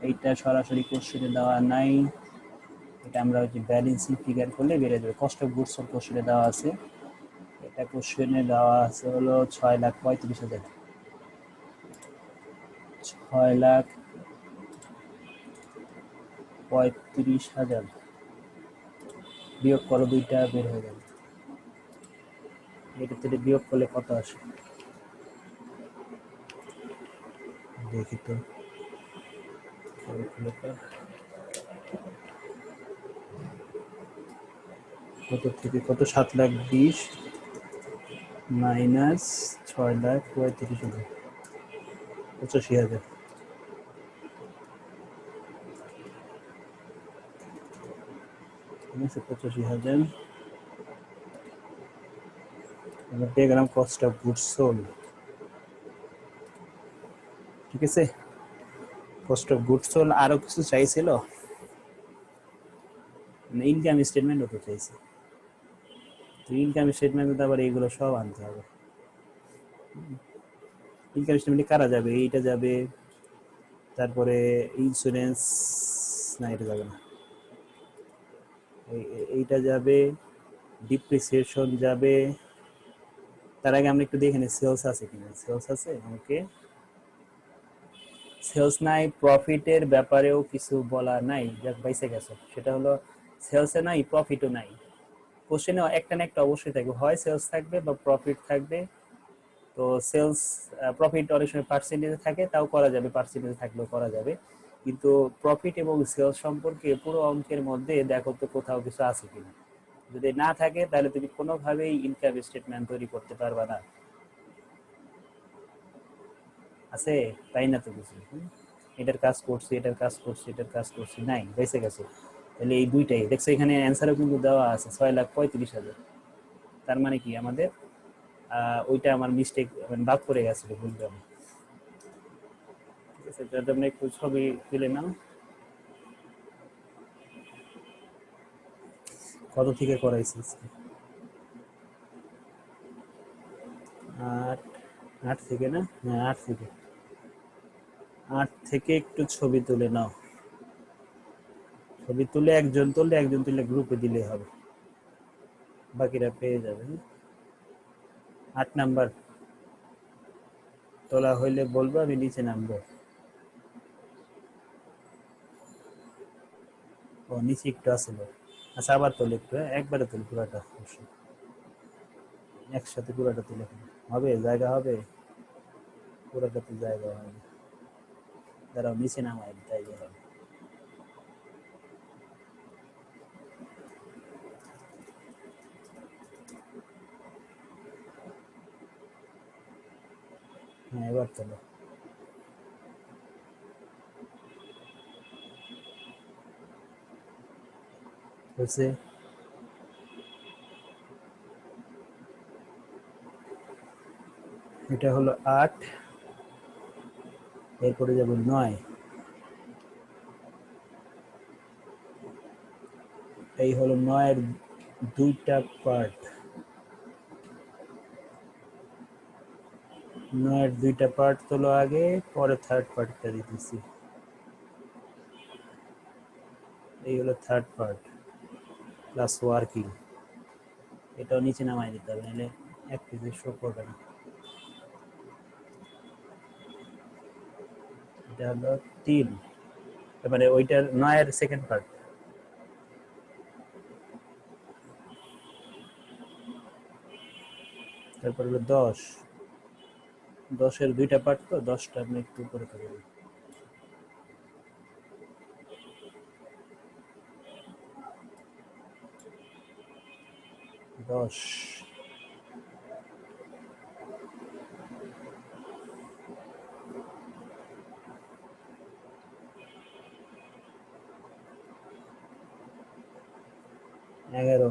এইটা সরাসরি কোশ্চেনে দেওয়া নাই, এটা আমরা ওই যে ব্যালেন্সিং ফিগার করলে বেড়ে যাবে। কস্ট অফ গুডস কোশ্চেনে দেওয়া আছে, এটা কোশ্চেনে দেওয়া আছে হলো 6,35,000। 6,35,000 বিয়োগ করো, দুইটা বের হয়ে যাবে। এটা থেকে বিয়োগ করলে কত আসে দেখি তো, ক্যালকুলেটর। কত থেকে কত? 7,20,000 মাইনাস 6,35,000, 85,000। ঠিক আছে, 85,000 আমরা পেয়ে গেলাম কস্ট অফ গুডস সোল্ড। ঠিক আছে, কস্ট অফ গুডস সোল্ড। আরো কিছু চাইছিল, ইনকাম স্টেটমেন্টও তো চাইছে। তো ইনকাম স্টেটমেন্টে আবার এইগুলো সব আনতে হবে। ইনকাম স্টেটমেন্টে কারা যাবে? এইটা যাবে, তারপরে ইন্স্যুরেন্স, না এটা যাবে না, এইটা যাবে, ডিপ্রিসিয়েশন যাবে। তার আগে আমরা একটু দেখে নিই সেলস আছে কিনা। সেলস আছে, ওকে। সেলস নাই, প্রফিটের ব্যাপারেও কিছু বলা নাই, যাক বাইসে গেছে। সেটা হলো সেলসে নাই, প্রফিটও নাই। কোশ্চেনে একটা না একটা অবশ্যই থাকবে, হয় সেলস থাকবে বা প্রফিট থাকবে। তো সেলস প্রফিট অনেক সময় পার্সেন্টেজে থাকে, তাও করা যাবে, পার্সেন্টেজে থাকলেও করা যাবে। কিন্তু প্রফিট এবং সেলস সম্পর্কে পুরো অঙ্কের মধ্যে দেখো তো কোথাও কিছু আছে কিনা। যদি না থাকে তাহলে তুমি কোনোভাবেই ইনকাম স্টেটমেন্ট তৈরি করতে পারবা না। আছে? তাই না তো কিছু। এটার কাজ করছি, এটার কাজ করছি, এটার কাজ করছি, নাই, বেঁচে গেছে। তাহলে এই দুইটাই দেখছো, এখানে অ্যান্সারও কিন্তু দেওয়া আছে 6,35,000। তার মানে কি আমাদের ওইটা আমার মিস্টেক, মানে বাদ পড়ে গেছিল, বুঝলাম। ঠিক আছে, তাহলে তোমরা একটু ছবি তুলে নাও। কত থেকে করাইছিস? 8। 8 থেকে না? হ্যাঁ, 8 থেকে। 8 থেকে একটু ছবি তুলে নাও। ছবি তুলে একজন তুললে গ্রুপে দিলে হবে, বাকিরা পেয়ে যাবে। 8 নাম্বার তোলা হইলে বলবো, আমি নিচে নামবো। ও নিচে একটু আসলো। আচ্ছা, আবার তোলে একটু, একবারে তোল পুরাটা, একসাথে পুরাটা তুলে হবে, জায়গা হবে, পুরাটাতে জায়গা হবে। দাঁড়াও, নিচে নামায় জায়গা হবে। হ্যাঁ, এবার তোলো। হয়েছে? এটা হলো 8, এরপরে যাবে 9। এই হলো 9-এর দুইটা পার্ট। 9-এর দুইটা পার্ট তোলো আগে, পরে থার্ড পার্টটা দিতেছি। এই হলো থার্ড পার্ট প্লাস ওয়ার্কিং। এটাও নিচে নামাই দিতে হবে, নাহলে এক পেজে শো করবে না। এটা হলো 3, এবারে ওইটার 9-এর সেকেন্ড পার্ট। তারপর হলো 10। 10-এর দুইটা পার্ট, তো 10টা আমি একটু উপরে করে দিই। 10, এগারো,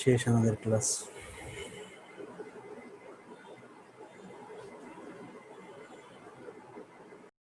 শেষ আমাদের ক্লাস।